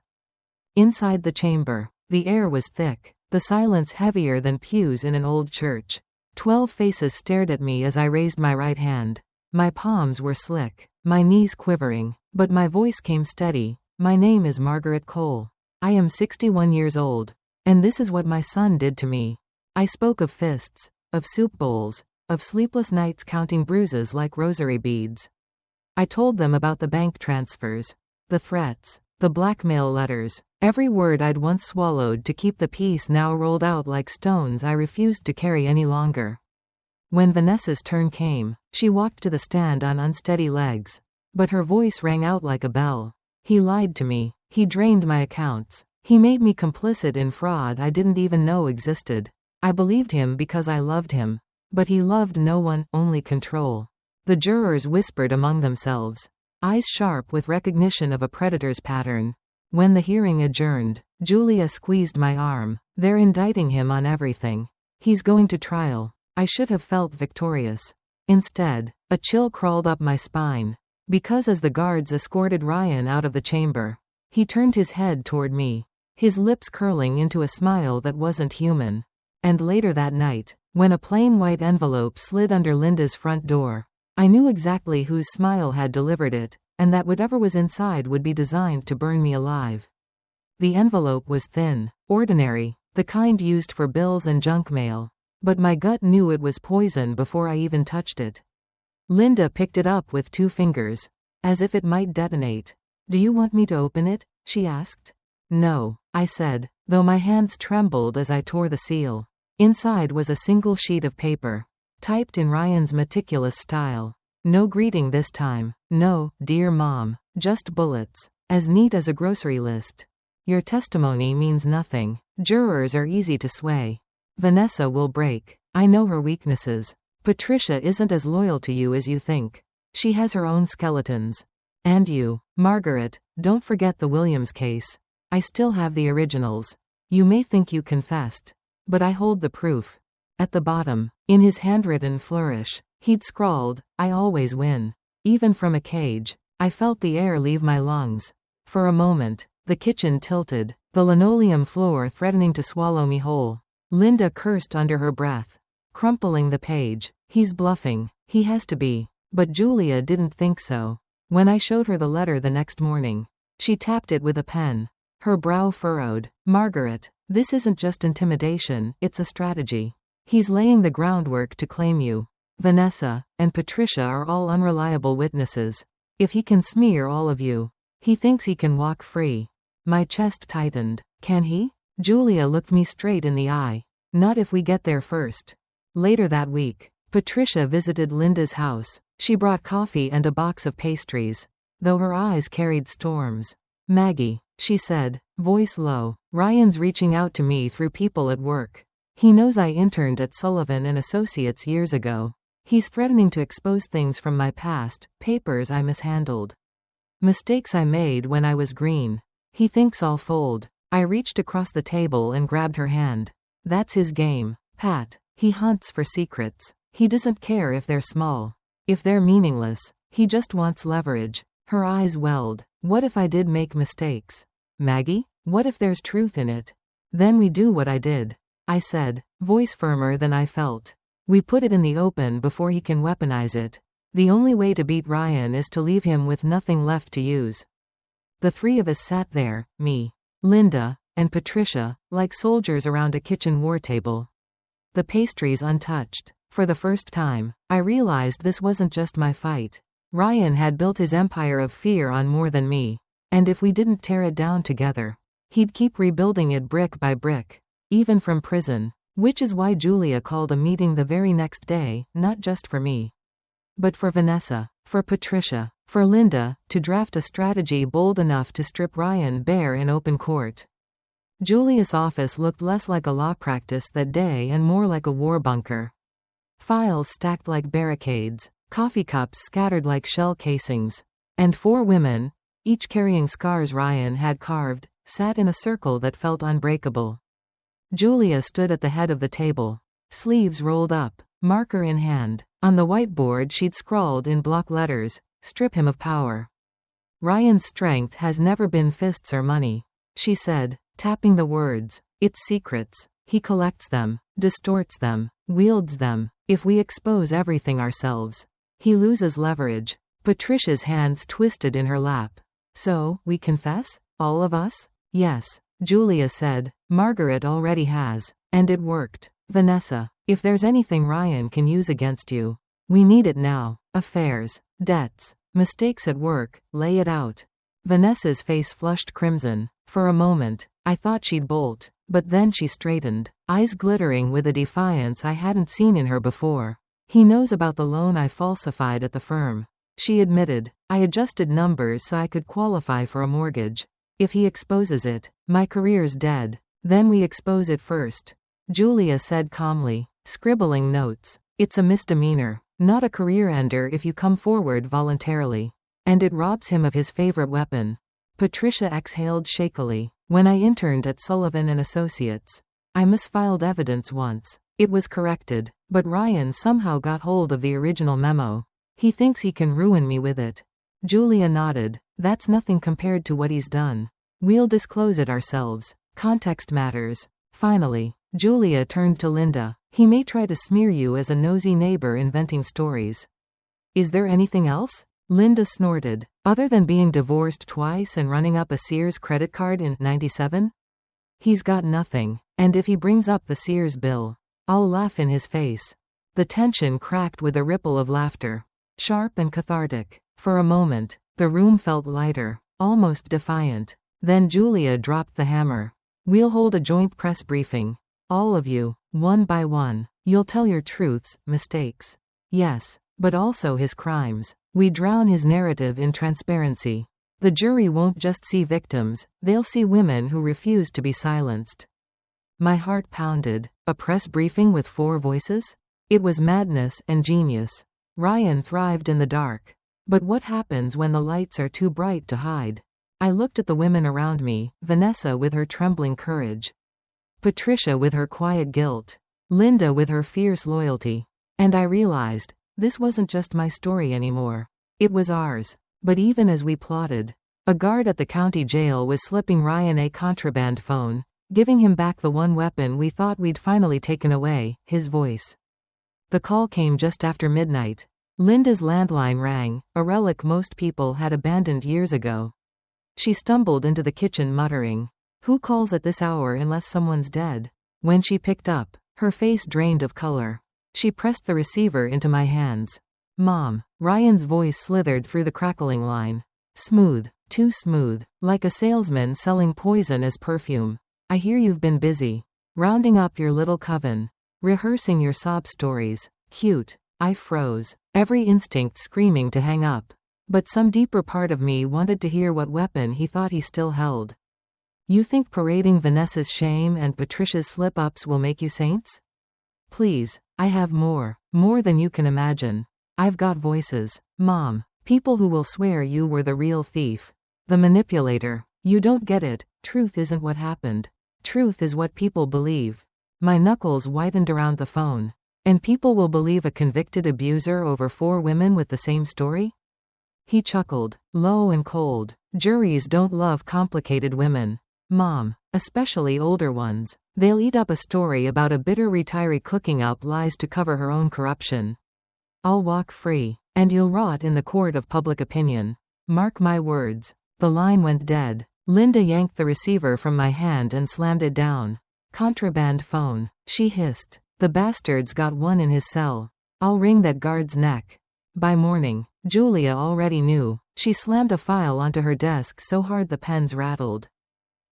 Inside the chamber, the air was thick, the silence heavier than pews in an old church. 12 faces stared at me as I raised my right hand. My palms were slick, my knees quivering, but my voice came steady. My name is Margaret Cole. I am 61 years old, and this is what my son did to me. I spoke of fists, of soup bowls, of sleepless nights counting bruises like rosary beads. I told them about the bank transfers, the threats, the blackmail letters. Every word I'd once swallowed to keep the peace now rolled out like stones I refused to carry any longer. When Vanessa's turn came, she walked to the stand on unsteady legs. But her voice rang out like a bell. He lied to me. He drained my accounts. He made me complicit in fraud I didn't even know existed. I believed him because I loved him. But he loved no one, only control. The jurors whispered among themselves, eyes sharp with recognition of a predator's pattern. When the hearing adjourned, Julia squeezed my arm. They're indicting him on everything. He's going to trial. I should have felt victorious. Instead, a chill crawled up my spine. Because as the guards escorted Ryan out of the chamber, he turned his head toward me, his lips curling into a smile that wasn't human. And later that night, when a plain white envelope slid under Linda's front door, I knew exactly whose smile had delivered it, and that whatever was inside would be designed to burn me alive. The envelope was thin, ordinary, the kind used for bills and junk mail, but my gut knew it was poison before I even touched it. Linda picked it up with 2 fingers, as if it might detonate. Do you want me to open it? She asked. No, I said, though my hands trembled as I tore the seal. Inside was a single sheet of paper, typed in Ryan's meticulous style. No greeting this time. No, dear Mom, just bullets, as neat as a grocery list. Your testimony means nothing. Jurors are easy to sway. Vanessa will break. I know her weaknesses. Patricia isn't as loyal to you as you think. She has her own skeletons. And you, Margaret, don't forget the Williams case. I still have the originals. You may think you confessed, but I hold the proof. At the bottom, in his handwritten flourish, he'd scrawled, I always win. Even from a cage, I felt the air leave my lungs. For a moment, the kitchen tilted, the linoleum floor threatening to swallow me whole. Linda cursed under her breath, crumpling the page. He's bluffing. He has to be. But Julia didn't think so. When I showed her the letter the next morning, she tapped it with a pen. Her brow furrowed. Margaret, this isn't just intimidation, it's a strategy. He's laying the groundwork to claim you. Vanessa and Patricia are all unreliable witnesses. If he can smear all of you, he thinks he can walk free. My chest tightened. Can he? Julia looked me straight in the eye. Not if we get there first. Later that week, Patricia visited Linda's house. She brought coffee and a box of pastries, though her eyes carried storms. Maggie, she said, voice low, Ryan's reaching out to me through people at work. He knows I interned at Sullivan and Associates years ago. He's threatening to expose things from my past, papers I mishandled. Mistakes I made when I was green. He thinks I'll fold. I reached across the table and grabbed her hand. That's his game, Pat. He hunts for secrets. He doesn't care if they're small, if they're meaningless. He just wants leverage. Her eyes welled. What if I did make mistakes? Maggie? What if there's truth in it? Then we do what I did. I said, voice firmer than I felt. We put it in the open before he can weaponize it. The only way to beat Ryan is to leave him with nothing left to use. The three of us sat there, me, Linda, and Patricia, like soldiers around a kitchen war table. The pastries untouched. For the first time, I realized this wasn't just my fight. Ryan had built his empire of fear on more than me. And if we didn't tear it down together, he'd keep rebuilding it brick by brick. Even from prison. Which is why Julia called a meeting the very next day, not just for me, but for Vanessa, for Patricia, for Linda, to draft a strategy bold enough to strip Ryan bare in open court. Julia's office looked less like a law practice that day and more like a war bunker. Files stacked like barricades, coffee cups scattered like shell casings, and 4 women, each carrying scars Ryan had carved, sat in a circle that felt unbreakable. Julia stood at the head of the table, sleeves rolled up, marker in hand. On the whiteboard she'd scrawled in block letters, "Strip him of power." Ryan's strength has never been fists or money, she said, tapping the words. It's secrets. He collects them, distorts them, wields them. If we expose everything ourselves, he loses leverage. Patricia's hands twisted in her lap. So, we confess? All of us? Yes, Julia said. Margaret already has. And it worked. Vanessa, if there's anything Ryan can use against you, we need it now. Affairs, debts, mistakes at work, lay it out. Vanessa's face flushed crimson. For a moment, I thought she'd bolt, but then she straightened, eyes glittering with a defiance I hadn't seen in her before. He knows about the loan I falsified at the firm, she admitted. I adjusted numbers so I could qualify for a mortgage. If he exposes it, my career's dead. Then we expose it first, Julia said calmly, scribbling notes. It's a misdemeanor, not a career ender if you come forward voluntarily. And it robs him of his favorite weapon. Patricia exhaled shakily. When I interned at Sullivan & Associates, I misfiled evidence once. It was corrected, but Ryan somehow got hold of the original memo. He thinks he can ruin me with it. Julia nodded. That's nothing compared to what he's done. We'll disclose it ourselves. Context matters. Finally, Julia turned to Linda. He may try to smear you as a nosy neighbor inventing stories. Is there anything else? Linda snorted. Other than being divorced twice and running up a Sears credit card in '97? He's got nothing. And if he brings up the Sears bill, I'll laugh in his face. The tension cracked with a ripple of laughter. Sharp and cathartic. For a moment, the room felt lighter, almost defiant. Then Julia dropped the hammer. We'll hold a joint press briefing. All of you, one by one. You'll tell your truths, mistakes. Yes, but also his crimes. We drown his narrative in transparency. The jury won't just see victims, they'll see women who refuse to be silenced. My heart pounded. A press briefing with 4 voices? It was madness and genius. Ryan thrived in the dark. But what happens when the lights are too bright to hide? I looked at the women around me, Vanessa with her trembling courage, Patricia with her quiet guilt, Linda with her fierce loyalty. And I realized, this wasn't just my story anymore. It was ours. But even as we plotted, a guard at the county jail was slipping Ryan a contraband phone, giving him back the one weapon we thought we'd finally taken away, his voice. The call came just after midnight. Linda's landline rang, a relic most people had abandoned years ago. She stumbled into the kitchen muttering, "Who calls at this hour unless someone's dead?" When she picked up, her face drained of color. She pressed the receiver into my hands. "Mom." Ryan's voice slithered through the crackling line. Smooth, too smooth, like a salesman selling poison as perfume. "I hear you've been busy. Rounding up your little coven. Rehearsing your sob stories. Cute." I froze, every instinct screaming to hang up. But some deeper part of me wanted to hear what weapon he thought he still held. "You think parading Vanessa's shame and Patricia's slip-ups will make you saints? Please, I have more than you can imagine. I've got voices, Mom. People who will swear you were the real thief. The manipulator. You don't get it. Truth isn't what happened. Truth is what people believe." My knuckles whitened around the phone. "And people will believe a convicted abuser over 4 women with the same story?" He chuckled, low and cold. "Juries don't love complicated women. Mom. Especially older ones. They'll eat up a story about a bitter retiree cooking up lies to cover her own corruption. I'll walk free. And you'll rot in the court of public opinion. Mark my words. The line went dead. Linda yanked the receiver from my hand and slammed it down. Contraband phone. She hissed. The bastard's got one in his cell. I'll wring that guard's neck. By morning, Julia already knew. She slammed a file onto her desk so hard the pens rattled.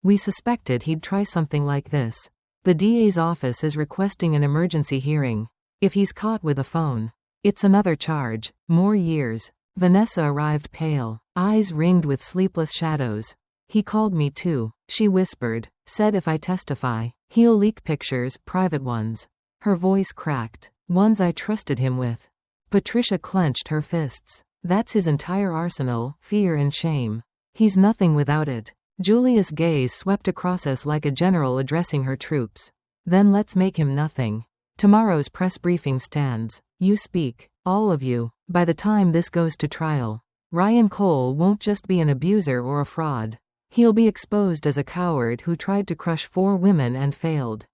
We suspected he'd try something like this. The DA's office is requesting an emergency hearing. If he's caught with a phone, it's another charge. More years. Vanessa arrived pale, eyes ringed with sleepless shadows. He called me too, she whispered. Said if I testify, he'll leak pictures, private ones. Her voice cracked. Ones I trusted him with. Patricia clenched her fists. That's his entire arsenal, fear and shame. He's nothing without it. Julia's gaze swept across us like a general addressing her troops. Then let's make him nothing. Tomorrow's press briefing stands. You speak. All of you. By the time this goes to trial, Ryan Cole won't just be an abuser or a fraud. He'll be exposed as a coward who tried to crush 4 women and failed.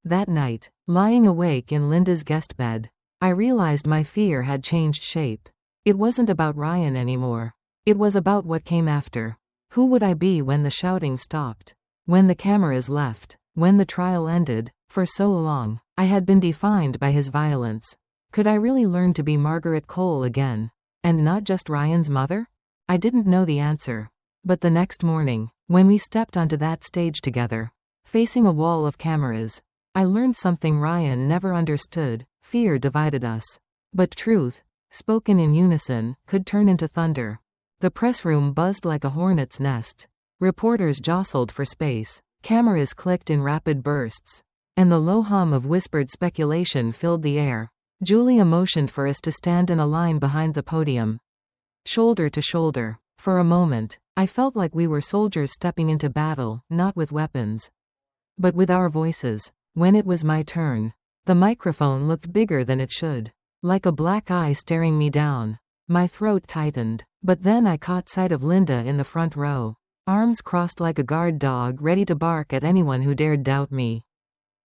That night, lying awake in Linda's guest bed, I realized my fear had changed shape. It wasn't about Ryan anymore. It was about what came after. Who would I be when the shouting stopped? When the cameras left? When the trial ended? For so long, I had been defined by his violence. Could I really learn to be Margaret Cole again? And not just Ryan's mother? I didn't know the answer. But the next morning, when we stepped onto that stage together, facing a wall of cameras, I learned something Ryan never understood. Fear divided us. But truth, spoken in unison, could turn into thunder. The press room buzzed like a hornet's nest. Reporters jostled for space. Cameras clicked in rapid bursts. And the low hum of whispered speculation filled the air. Julia motioned for us to stand in a line behind the podium. Shoulder to shoulder. For a moment, I felt like we were soldiers stepping into battle, not with weapons, but with our voices. When it was my turn, the microphone looked bigger than it should. Like a black eye staring me down. My throat tightened. But then I caught sight of Linda in the front row. Arms crossed like a guard dog ready to bark at anyone who dared doubt me.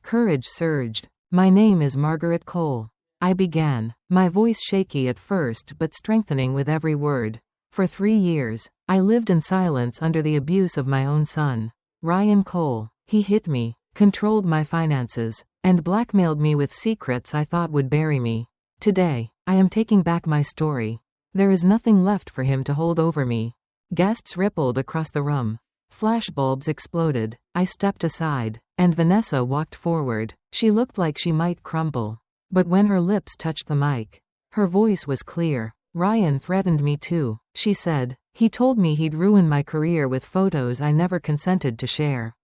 Courage surged. My name is Margaret Cole. I began, my voice shaky at first but strengthening with every word. For 3 years, I lived in silence under the abuse of my own son. Ryan Cole. He hit me, controlled my finances, and blackmailed me with secrets I thought would bury me. Today, I am taking back my story. There is nothing left for him to hold over me. Gasps rippled across the room. Flashbulbs exploded. I stepped aside, and Vanessa walked forward. She looked like she might crumble. But when her lips touched the mic, her voice was clear. Ryan threatened me too, she said. He told me he'd ruin my career with photos I never consented to share.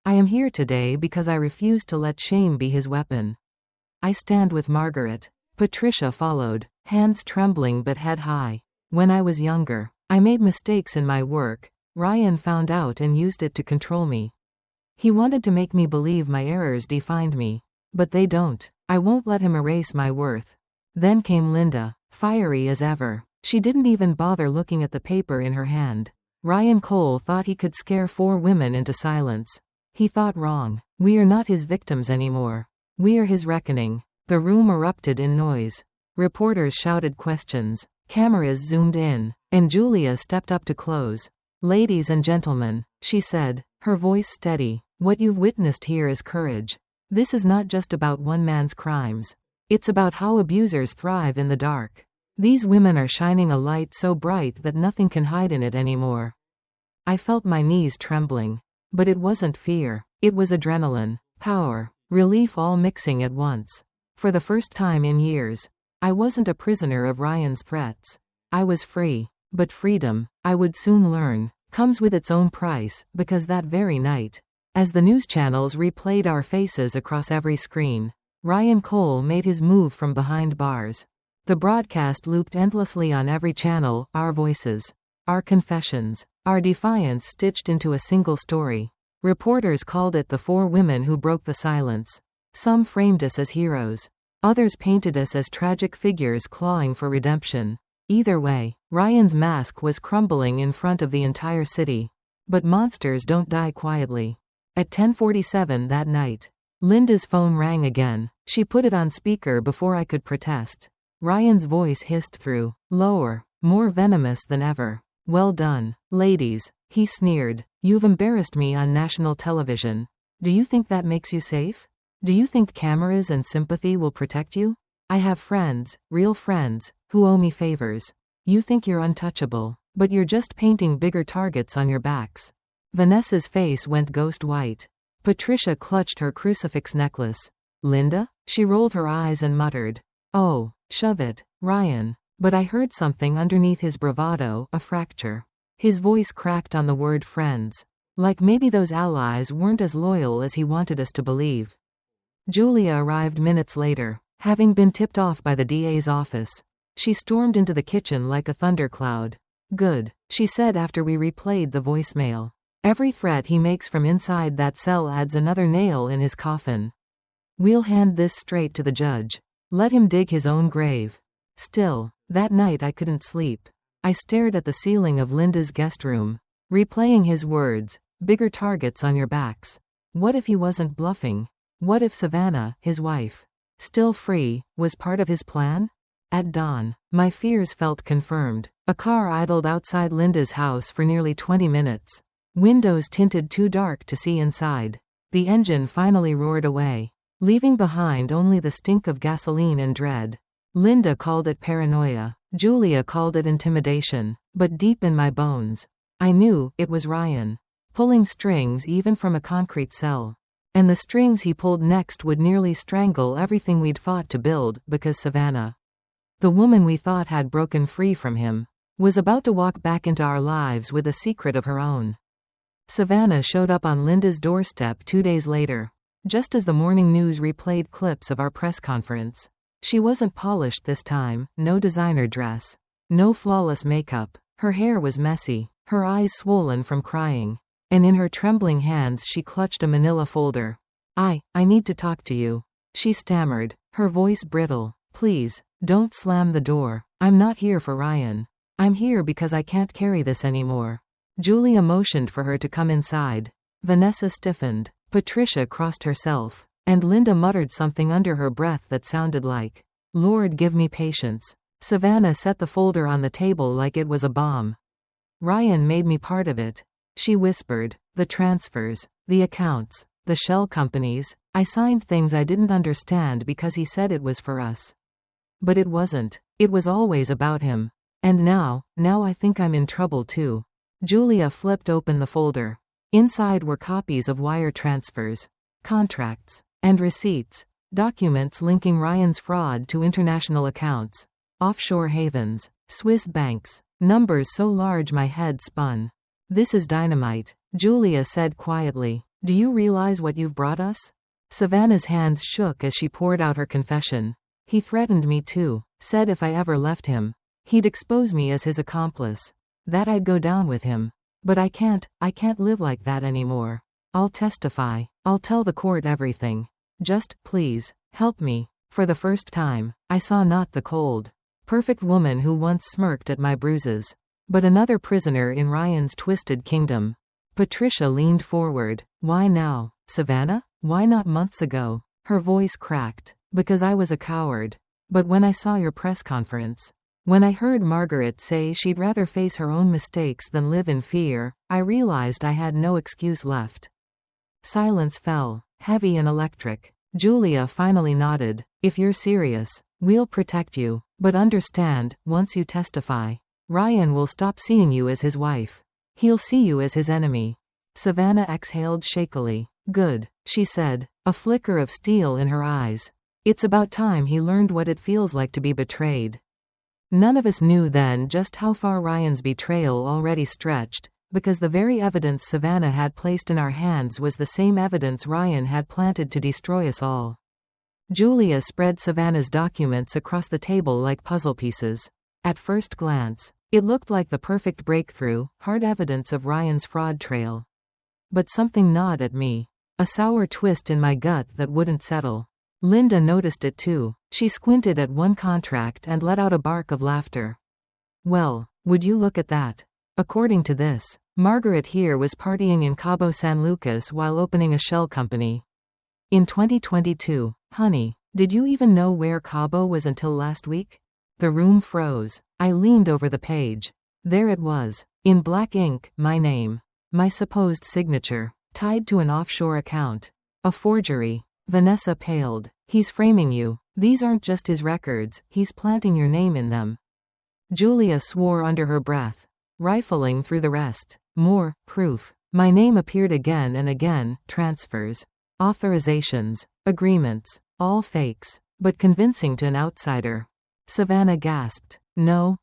I am here today because I refuse to let shame be his weapon. I stand with Margaret. Patricia followed, hands trembling but head high. When I was younger, I made mistakes in my work. Ryan found out and used it to control me. He wanted to make me believe my errors defined me. But they don't. I won't let him erase my worth. Then came Linda, fiery as ever. She didn't even bother looking at the paper in her hand. Ryan Cole thought he could scare 4 women into silence. He thought wrong. We are not his victims anymore. We are his reckoning. The room erupted in noise. Reporters shouted questions. Cameras zoomed in, and Julia stepped up to close. Ladies and gentlemen, she said, her voice steady, what you've witnessed here is courage. This is not just about one man's crimes. It's about how abusers thrive in the dark. These women are shining a light so bright that nothing can hide in it anymore. I felt my knees trembling. But it wasn't fear. It was adrenaline, power, relief all mixing at once. For the first time in years, I wasn't a prisoner of Ryan's threats. I was free. But freedom, I would soon learn, comes with its own price, because that very night, as the news channels replayed our faces across every screen, Ryan Cole made his move from behind bars. The broadcast looped endlessly on every channel, our voices, our confessions, our defiance stitched into a single story. Reporters called it the 4 women who broke the silence. Some framed us as heroes. Others painted us as tragic figures clawing for redemption. Either way, Ryan's mask was crumbling in front of the entire city. But monsters don't die quietly. At 10:47 that night, Linda's phone rang again. She put it on speaker before I could protest. Ryan's voice hissed through, lower, more venomous than ever. Well done, ladies, he sneered. You've embarrassed me on national television. Do you think that makes you safe? Do you think cameras and sympathy will protect you? I have friends, real friends, who owe me favors. You think you're untouchable, but you're just painting bigger targets on your backs. Vanessa's face went ghost white. Patricia clutched her crucifix necklace. Linda? She rolled her eyes and muttered. Oh, shove it, Ryan. But I heard something underneath his bravado, a fracture. His voice cracked on the word friends. Like maybe those allies weren't as loyal as he wanted us to believe. Julia arrived minutes later, having been tipped off by the DA's office. She stormed into the kitchen like a thundercloud. Good, she said after we replayed the voicemail. Every threat he makes from inside that cell adds another nail in his coffin. We'll hand this straight to the judge. Let him dig his own grave. Still, that night I couldn't sleep. I stared at the ceiling of Linda's guest room, replaying his words, bigger targets on your backs. What if he wasn't bluffing? What if Savannah, his wife, still free, was part of his plan? At dawn, my fears felt confirmed. A car idled outside Linda's house for nearly 20 minutes. Windows tinted too dark to see inside. The engine finally roared away, leaving behind only the stink of gasoline and dread. Linda called it paranoia. Julia called it intimidation. But deep in my bones, I knew it was Ryan, pulling strings even from a concrete cell. And the strings he pulled next would nearly strangle everything we'd fought to build, because Savannah, the woman we thought had broken free from him, was about to walk back into our lives with a secret of her own. Savannah showed up on Linda's doorstep 2 days later, just as the morning news replayed clips of our press conference. She wasn't polished this time, no designer dress, no flawless makeup. Her hair was messy, her eyes swollen from crying, and in her trembling hands she clutched a manila folder. I need to talk to you, she stammered, her voice brittle. Please, don't slam the door. I'm not here for Ryan. I'm here because I can't carry this anymore. Julia motioned for her to come inside. Vanessa stiffened. Patricia crossed herself, and Linda muttered something under her breath that sounded like, Lord give me patience. Savannah set the folder on the table like it was a bomb. Ryan made me part of it, she whispered. The transfers, the accounts, the shell companies. I signed things I didn't understand because he said it was for us. But it wasn't. It was always about him. And now I think I'm in trouble too. Julia flipped open the folder. Inside were copies of wire transfers, contracts, and receipts, documents linking Ryan's fraud to international accounts, offshore havens, Swiss banks, numbers so large my head spun. This is dynamite, Julia said quietly. Do you realize what you've brought us? Savannah's hands shook as she poured out her confession. He threatened me too, said if I ever left him, he'd expose me as his accomplice, that I'd go down with him. But I can't live like that anymore. I'll testify. I'll tell the court everything. Just, please, help me. For the first time, I saw not the cold, perfect woman who once smirked at my bruises, but another prisoner in Ryan's twisted kingdom. Patricia leaned forward. Why now, Savannah? Why not months ago? Her voice cracked. Because I was a coward. But when I saw your press conference, when I heard Margaret say she'd rather face her own mistakes than live in fear, I realized I had no excuse left. Silence fell, heavy and electric. Julia finally nodded. If you're serious, we'll protect you. But understand, once you testify, Ryan will stop seeing you as his wife. He'll see you as his enemy. Savannah exhaled shakily. Good, she said, a flicker of steel in her eyes. It's about time he learned what it feels like to be betrayed. None of us knew then just how far Ryan's betrayal already stretched, because the very evidence Savannah had placed in our hands was the same evidence Ryan had planted to destroy us all. Julia spread Savannah's documents across the table like puzzle pieces. At first glance, it looked like the perfect breakthrough, hard evidence of Ryan's fraud trail. But something gnawed at me, a sour twist in my gut that wouldn't settle. Linda noticed it too. She squinted at one contract and let out a bark of laughter. Well, would you look at that? According to this, Margaret here was partying in Cabo San Lucas while opening a shell company. In 2022. Honey, did you even know where Cabo was until last week? The room froze. I leaned over the page. There it was. In black ink, my name. My supposed signature. Tied to an offshore account. A forgery. Vanessa paled. He's framing you. These aren't just his records, he's planting your name in them. Julia swore under her breath. Rifling through the rest. More proof. My name appeared again and again. Transfers. Authorizations. Agreements. All fakes. But convincing to an outsider. Savannah gasped. No,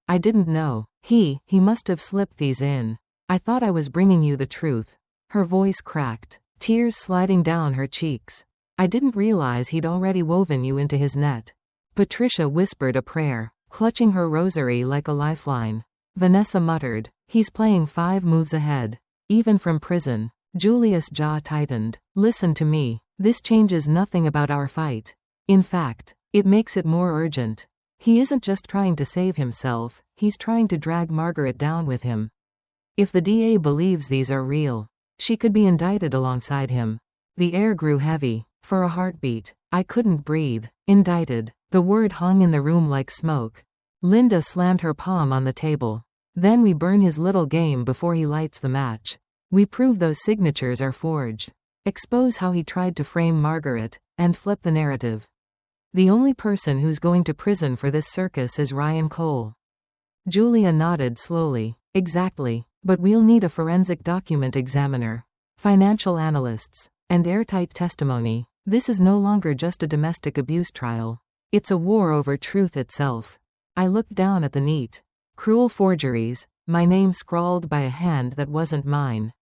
I didn't know. He must have slipped these in. I thought I was bringing you the truth. Her voice cracked. Tears sliding down her cheeks. I didn't realize he'd already woven you into his net. Patricia whispered a prayer, clutching her rosary like a lifeline. Vanessa muttered, he's playing 5 moves ahead. Even from prison. Julia's jaw tightened. Listen to me. This changes nothing about our fight. In fact, it makes it more urgent. He isn't just trying to save himself, he's trying to drag Margaret down with him. If the DA believes these are real, she could be indicted alongside him. The air grew heavy. For a heartbeat, I couldn't breathe. Indicted. The word hung in the room like smoke. Linda slammed her palm on the table. Then we burn his little game before he lights the match. We prove those signatures are forged. Expose how he tried to frame Margaret, and flip the narrative. The only person who's going to prison for this circus is Ryan Cole. Julia nodded slowly. Exactly. But we'll need a forensic document examiner, financial analysts, and airtight testimony. This is no longer just a domestic abuse trial. It's a war over truth itself. I looked down at the neat, cruel forgeries, my name scrawled by a hand that wasn't mine.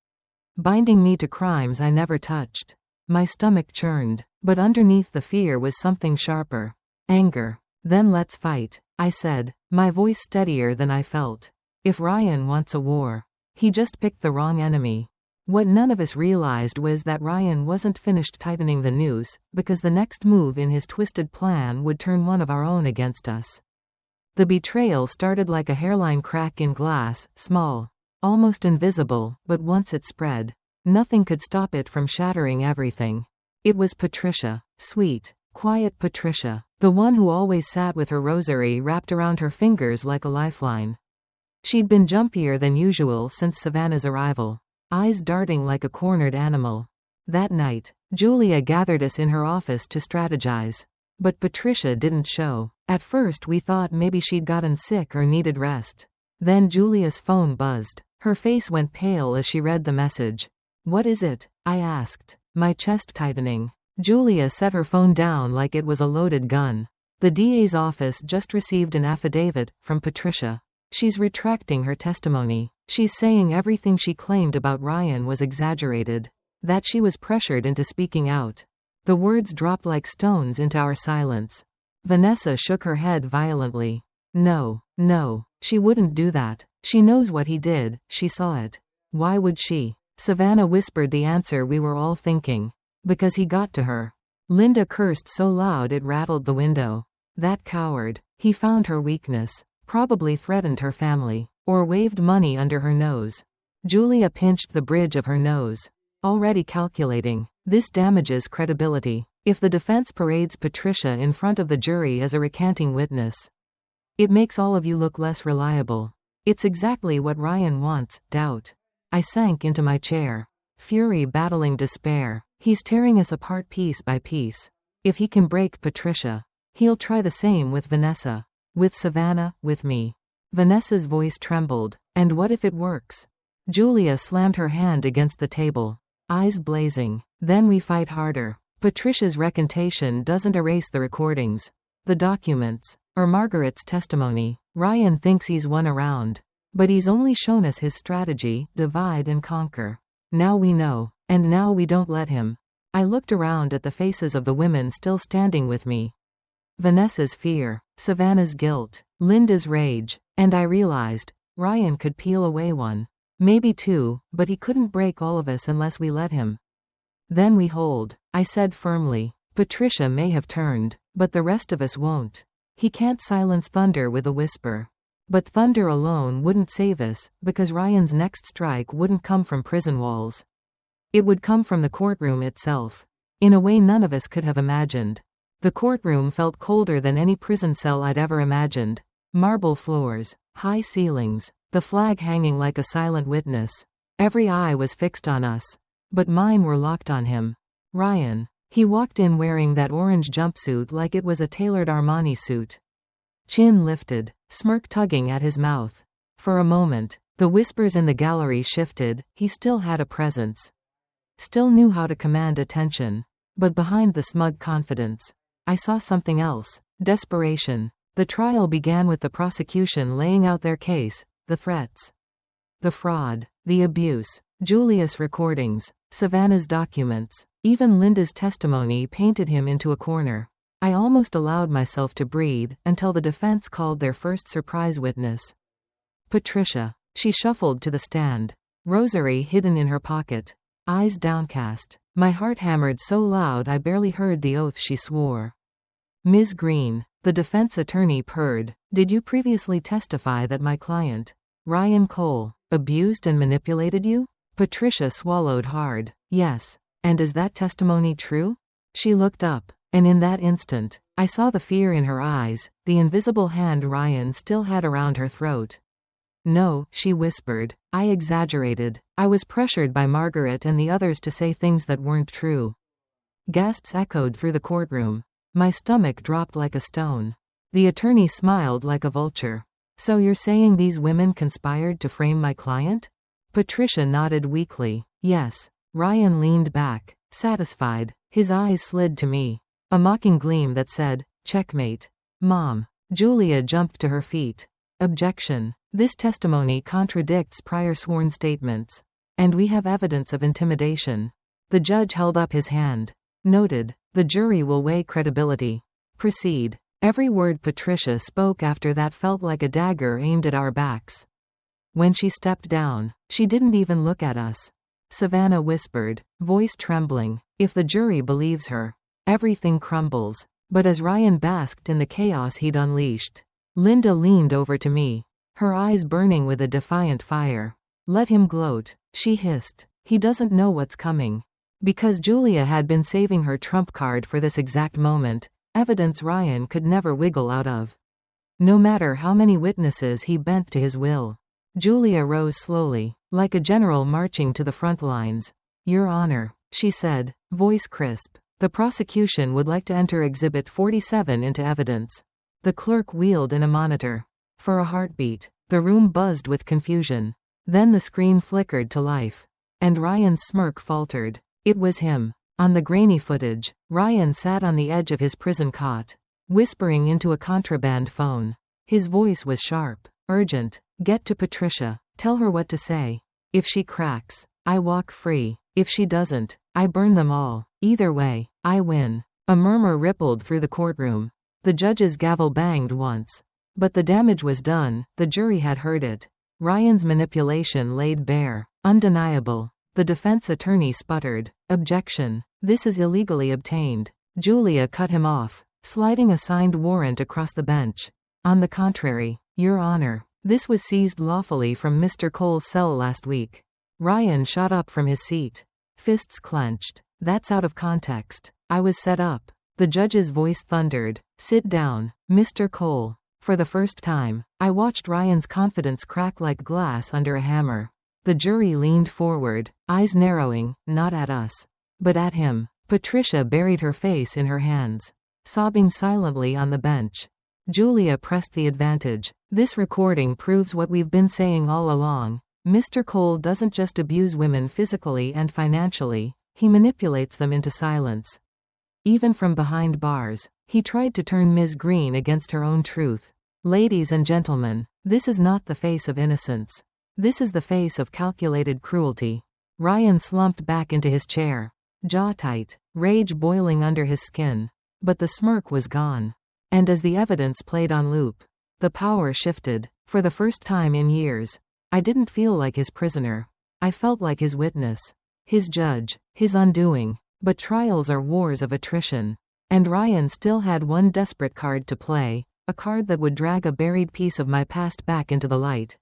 Binding me to crimes I never touched. My stomach churned, but underneath the fear was something sharper. Anger. Then let's fight, I said, my voice steadier than I felt. If Ryan wants a war, he just picked the wrong enemy. What none of us realized was that Ryan wasn't finished tightening the noose, because the next move in his twisted plan would turn one of our own against us. The betrayal started like a hairline crack in glass, small, almost invisible, but once it spread, nothing could stop it from shattering everything. It was Patricia. Sweet, quiet Patricia. The one who always sat with her rosary wrapped around her fingers like a lifeline. She'd been jumpier than usual since Savannah's arrival, eyes darting like a cornered animal. That night, Julia gathered us in her office to strategize. But Patricia didn't show. At first we thought maybe she'd gotten sick or needed rest. Then Julia's phone buzzed. Her face went pale as she read the message. What is it? I asked, my chest tightening. Julia set her phone down like it was a loaded gun. The DA's office just received an affidavit from Patricia. She's retracting her testimony. She's saying everything she claimed about Ryan was exaggerated. That she was pressured into speaking out. The words dropped like stones into our silence. Vanessa shook her head violently. No, she wouldn't do that. She knows what he did, she saw it. Why would she? Savannah whispered the answer we were all thinking. Because he got to her. Linda cursed so loud it rattled the window. That coward. He found her weakness. Probably threatened her family. Or waved money under her nose. Julia pinched the bridge of her nose. Already calculating. This damages credibility. If the defense parades Patricia in front of the jury as a recanting witness, it makes all of you look less reliable. It's exactly what Ryan wants, doubt. I sank into my chair. Fury battling despair. He's tearing us apart piece by piece. If he can break Patricia, he'll try the same with Vanessa. With Savannah, with me. Vanessa's voice trembled. And what if it works? Julia slammed her hand against the table. Eyes blazing. Then we fight harder. Patricia's recantation doesn't erase the recordings, the documents, or Margaret's testimony. Ryan thinks he's won a round. But he's only shown us his strategy, divide and conquer. Now we know. And now we don't let him. I looked around at the faces of the women still standing with me. Vanessa's fear, Savannah's guilt, Linda's rage, and I realized, Ryan could peel away one. Maybe two, but he couldn't break all of us unless we let him. Then we hold, I said firmly. Patricia may have turned, but the rest of us won't. He can't silence thunder with a whisper. But thunder alone wouldn't save us, because Ryan's next strike wouldn't come from prison walls. It would come from the courtroom itself. In a way none of us could have imagined. The courtroom felt colder than any prison cell I'd ever imagined. Marble floors, high ceilings, the flag hanging like a silent witness. Every eye was fixed on us. But mine were locked on him. Ryan. He walked in wearing that orange jumpsuit like it was a tailored Armani suit. Chin lifted, smirk tugging at his mouth. For a moment, the whispers in the gallery shifted. He still had a presence. Still knew how to command attention. But behind the smug confidence, I saw something else. Desperation. The trial began with the prosecution laying out their case, the threats, the fraud, the abuse, Julia's recordings, Savannah's documents. Even Linda's testimony painted him into a corner. I almost allowed myself to breathe until the defense called their first surprise witness. Patricia. She shuffled to the stand, rosary hidden in her pocket, eyes downcast. My heart hammered so loud I barely heard the oath she swore. Ms. Green. The defense attorney purred. Did you previously testify that my client, Ryan Cole, abused and manipulated you? Patricia swallowed hard. Yes. And is that testimony true? She looked up, and in that instant, I saw the fear in her eyes, the invisible hand Ryan still had around her throat. No, she whispered. I exaggerated. I was pressured by Margaret and the others to say things that weren't true. Gasps echoed through the courtroom. My stomach dropped like a stone. The attorney smiled like a vulture. So you're saying these women conspired to frame my client? Patricia nodded weakly. Yes. Ryan leaned back, satisfied. His eyes slid to me. A mocking gleam that said, checkmate. Mom. Julia jumped to her feet. Objection. This testimony contradicts prior sworn statements. And we have evidence of intimidation. The judge held up his hand. Noted. The jury will weigh credibility. Proceed. Every word Patricia spoke after that felt like a dagger aimed at our backs. When she stepped down, she didn't even look at us. Savannah whispered, voice trembling. If the jury believes her, everything crumbles. But as Ryan basked in the chaos he'd unleashed, Linda leaned over to me, her eyes burning with a defiant fire. Let him gloat, she hissed. He doesn't know what's coming. Because Julia had been saving her trump card for this exact moment, evidence Ryan could never wiggle out of. No matter how many witnesses he bent to his will. Julia rose slowly, like a general marching to the front lines. Your Honor, she said, voice crisp. The prosecution would like to enter Exhibit 47 into evidence. The clerk wheeled in a monitor. For a heartbeat, the room buzzed with confusion. Then the screen flickered to life. And Ryan's smirk faltered. It was him. On the grainy footage, Ryan sat on the edge of his prison cot, whispering into a contraband phone. His voice was sharp, urgent. Get to Patricia. Tell her what to say. If she cracks, I walk free. If she doesn't, I burn them all. Either way, I win. A murmur rippled through the courtroom. The judge's gavel banged once. But the damage was done. The jury had heard it. Ryan's manipulation laid bare. Undeniable. The defense attorney sputtered. Objection. This is illegally obtained. Julia cut him off, sliding a signed warrant across the bench. On the contrary, Your Honor, this was seized lawfully from Mr. Cole's cell last week. Ryan shot up from his seat. Fists clenched. That's out of context. I was set up. The judge's voice thundered. Sit down, Mr. Cole. For the first time, I watched Ryan's confidence crack like glass under a hammer. The jury leaned forward, eyes narrowing, not at us, but at him. Patricia buried her face in her hands, sobbing silently on the bench. Julia pressed the advantage. This recording proves what we've been saying all along. Mr. Cole doesn't just abuse women physically and financially, he manipulates them into silence. Even from behind bars, he tried to turn Ms. Green against her own truth. Ladies and gentlemen, this is not the face of innocence. This is the face of calculated cruelty. Ryan slumped back into his chair, jaw tight, rage boiling under his skin. But the smirk was gone. And as the evidence played on loop, the power shifted. For the first time in years, I didn't feel like his prisoner. I felt like his witness, his judge, his undoing. But trials are wars of attrition. And Ryan still had one desperate card to play. a card that would drag a buried piece of my past back into the light.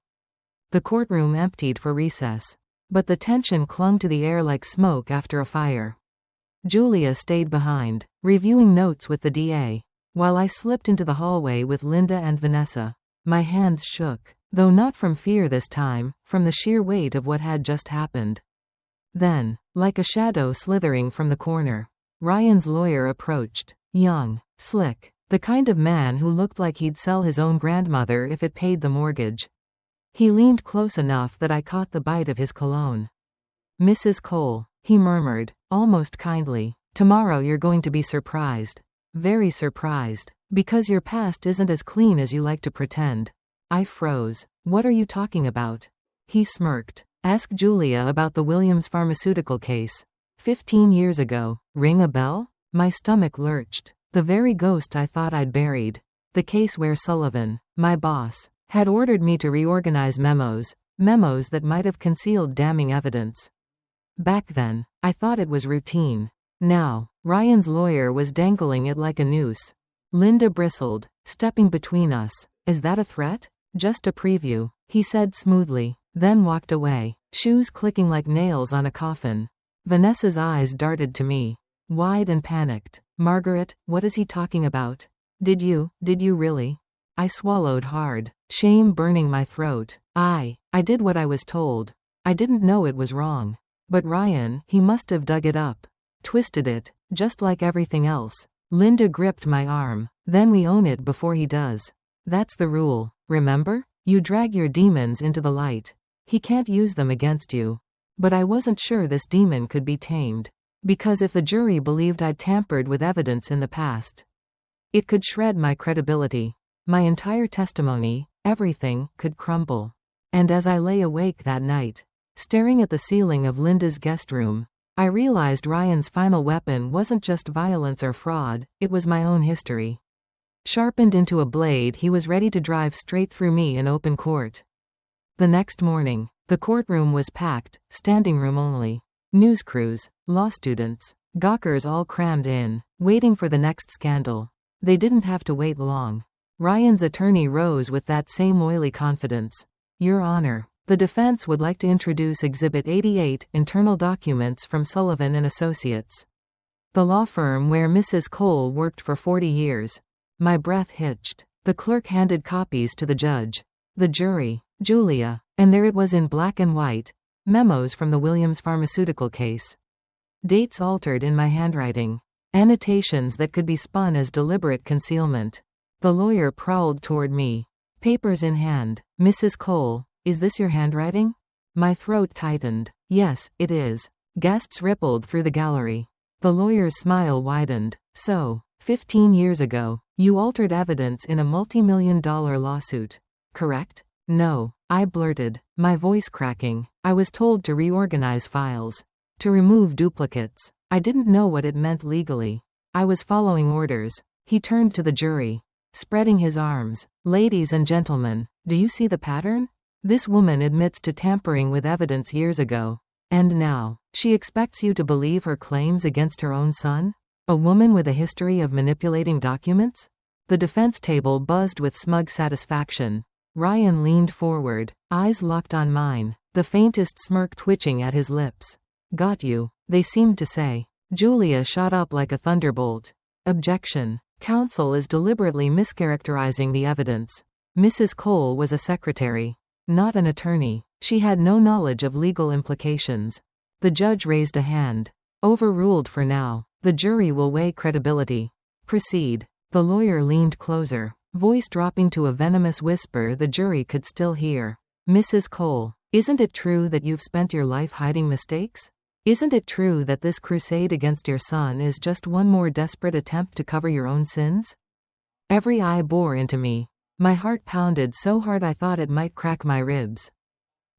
The courtroom emptied for recess. But the tension clung to the air like smoke after a fire. Julia stayed behind, reviewing notes with the DA, while I slipped into the hallway with Linda and Vanessa. My hands shook, though not from fear this time, from the sheer weight of what had just happened. Then, like a shadow slithering from the corner, Ryan's lawyer approached. Young, slick, the kind of man who looked like he'd sell his own grandmother if it paid the mortgage. He leaned close enough that I caught the bite of his cologne. "Mrs. Cole," he murmured, almost kindly, "tomorrow you're going to be surprised. Very surprised. Because your past isn't as clean as you like to pretend." I froze. "What are you talking about?" He smirked. "Ask Julia about the Williams pharmaceutical case. 15 years ago. Ring a bell?" My stomach lurched. The very ghost I thought I'd buried. The case where Sullivan, my boss, had ordered me to reorganize memos that might have concealed damning evidence. Back then, I thought it was routine. Now, Ryan's lawyer was dangling it like a noose. Linda bristled, stepping between us. "Is that a threat?" "Just a preview," he said smoothly, then walked away, shoes clicking like nails on a coffin. Vanessa's eyes darted to me, wide and panicked. "Margaret, what is he talking about? Did you really?" I swallowed hard, shame burning my throat. I did what I was told. I didn't know it was wrong. But Ryan, he must have dug it up. Twisted it, just like everything else. Linda gripped my arm. "Then we own it before he does. That's the rule, remember? You drag your demons into the light. He can't use them against you." But I wasn't sure this demon could be tamed. Because if the jury believed I'd tampered with evidence in the past, it could shred my credibility. My entire testimony, everything, could crumble. And as I lay awake that night, staring at the ceiling of Linda's guest room, I realized Ryan's final weapon wasn't just violence or fraud, it was my own history. Sharpened into a blade, he was ready to drive straight through me in open court. The next morning, the courtroom was packed, standing room only. News crews, law students, gawkers all crammed in, waiting for the next scandal. They didn't have to wait long. Ryan's attorney rose with that same oily confidence. "Your Honor, the defense would like to introduce Exhibit 88, internal documents from Sullivan and Associates, the law firm where Mrs. Cole worked for 40 years. My breath hitched. The clerk handed copies to the judge. The jury, Julia, and there it was in black and white. Memos from the Williams pharmaceutical case. Dates altered in my handwriting. Annotations that could be spun as deliberate concealment. The lawyer prowled toward me, papers in hand. "Mrs. Cole, is this your handwriting?" My throat tightened. "Yes, it is." Gasps rippled through the gallery. The lawyer's smile widened. "So, 15 years ago, you altered evidence in a multi-million-dollar lawsuit, correct?" "No," I blurted, my voice cracking. "I was told to reorganize files, to remove duplicates. I didn't know what it meant legally. I was following orders." He turned to the jury, spreading his arms. "Ladies and gentlemen, do you see the pattern? This woman admits to tampering with evidence years ago. And now, she expects you to believe her claims against her own son? A woman with a history of manipulating documents?" The defense table buzzed with smug satisfaction. Ryan leaned forward, eyes locked on mine, the faintest smirk twitching at his lips. "Got you," they seemed to say. Julia shot up like a thunderbolt. "Objection. Counsel is deliberately mischaracterizing the evidence. Mrs. Cole was a secretary, not an attorney. She had no knowledge of legal implications." The judge raised a hand. "Overruled for now. The jury will weigh credibility. Proceed." The lawyer leaned closer, voice dropping to a venomous whisper the jury could still hear. "Mrs. Cole, isn't it true that you've spent your life hiding mistakes? Isn't it true that this crusade against your son is just one more desperate attempt to cover your own sins?" Every eye bore into me. My heart pounded so hard I thought it might crack my ribs.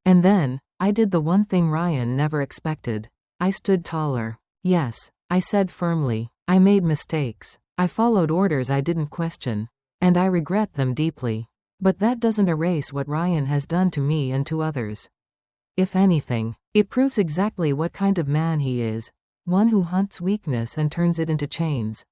And then, I did the one thing Ryan never expected. I stood taller. "Yes," I said firmly, "I made mistakes. I followed orders I didn't question. And I regret them deeply. But that doesn't erase what Ryan has done to me and to others. If anything, it proves exactly what kind of man he is. One who hunts weakness and turns it into chains."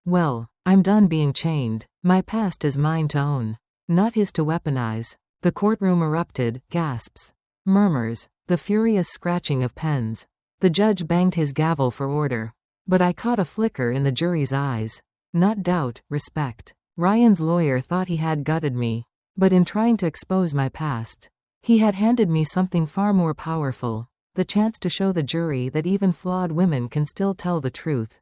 Well, I'm done being chained. My past is mine to own, not his to weaponize. The courtroom erupted, gasps, murmurs, the furious scratching of pens. The judge banged his gavel for order. But I caught a flicker in the jury's eyes. Not doubt, respect. Ryan's lawyer thought he had gutted me. But in trying to expose my past, he had handed me something far more powerful. The chance to show the jury that even flawed women can still tell the truth.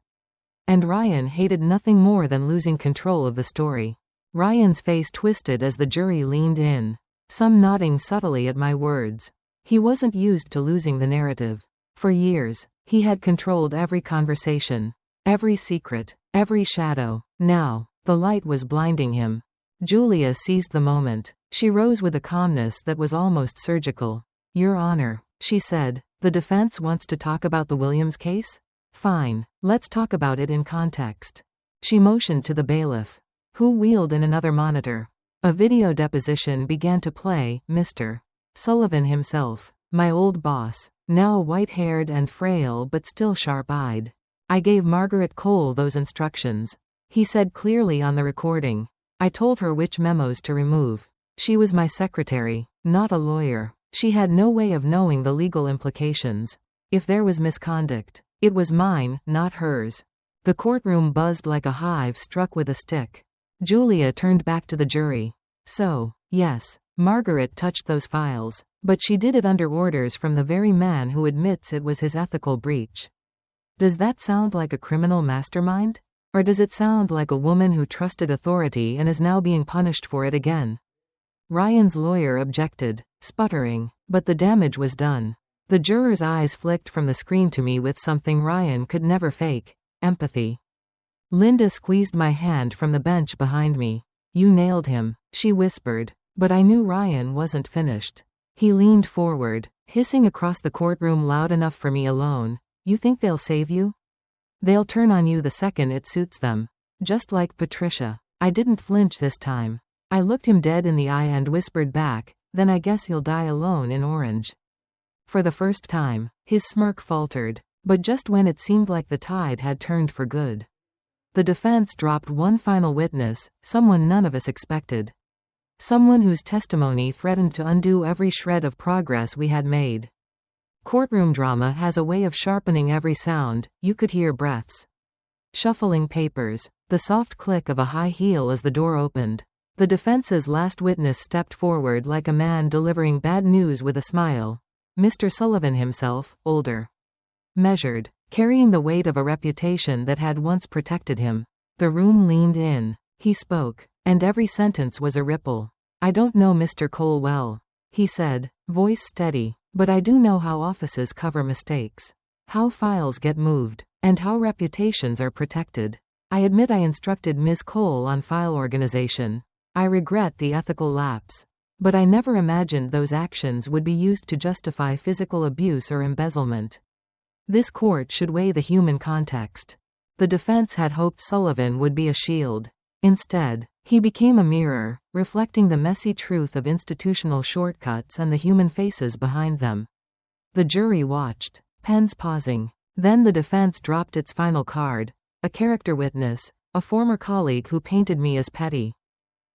And Ryan hated nothing more than losing control of the story. Ryan's face twisted as the jury leaned in, some nodding subtly at my words. He wasn't used to losing the narrative. For years, he had controlled every conversation, every secret, every shadow. Now, the light was blinding him. Julia seized the moment. She rose with a calmness that was almost surgical. Your Honor, she said, the defense wants to talk about the Williams case? Fine, let's talk about it in context. She motioned to the bailiff, who wheeled in another monitor. A video deposition began to play. Mr. Sullivan himself, my old boss, now white-haired and frail but still sharp-eyed. I gave Margaret Cole those instructions. He said clearly on the recording. I told her which memos to remove. She was my secretary, not a lawyer. She had no way of knowing the legal implications. If there was misconduct, it was mine, not hers. The courtroom buzzed like a hive struck with a stick. Julia turned back to the jury. So, yes, Margaret touched those files, but she did it under orders from the very man who admits it was his ethical breach. Does that sound like a criminal mastermind? Or does it sound like a woman who trusted authority and is now being punished for it again? Ryan's lawyer objected, sputtering, but the damage was done. The juror's eyes flicked from the screen to me with something Ryan could never fake: empathy. Linda squeezed my hand from the bench behind me. You nailed him, she whispered, but I knew Ryan wasn't finished. He leaned forward, hissing across the courtroom loud enough for me alone. You think they'll save you? They'll turn on you the second it suits them. Just like Patricia. I didn't flinch this time. I looked him dead in the eye and whispered back, then I guess you'll die alone in orange. For the first time, his smirk faltered, but just when it seemed like the tide had turned for good. The defense dropped one final witness, someone none of us expected. Someone whose testimony threatened to undo every shred of progress we had made. Courtroom drama has a way of sharpening every sound. You could hear breaths, shuffling papers, the soft click of a high heel as the door opened. The defense's last witness stepped forward like a man delivering bad news with a smile. Mr. Sullivan himself, older, measured, carrying the weight of a reputation that had once protected him. The room leaned in. He spoke, and every sentence was a ripple. I don't know Mr. Cole well, he said, voice steady, but I do know how offices cover mistakes, how files get moved, and how reputations are protected. I admit I instructed Ms. Cole on file organization. I regret the ethical lapse. But I never imagined those actions would be used to justify physical abuse or embezzlement. This court should weigh the human context. The defense had hoped Sullivan would be a shield. Instead, he became a mirror, reflecting the messy truth of institutional shortcuts and the human faces behind them. The jury watched, pens pausing. Then the defense dropped its final card. A character witness, a former colleague who painted me as petty,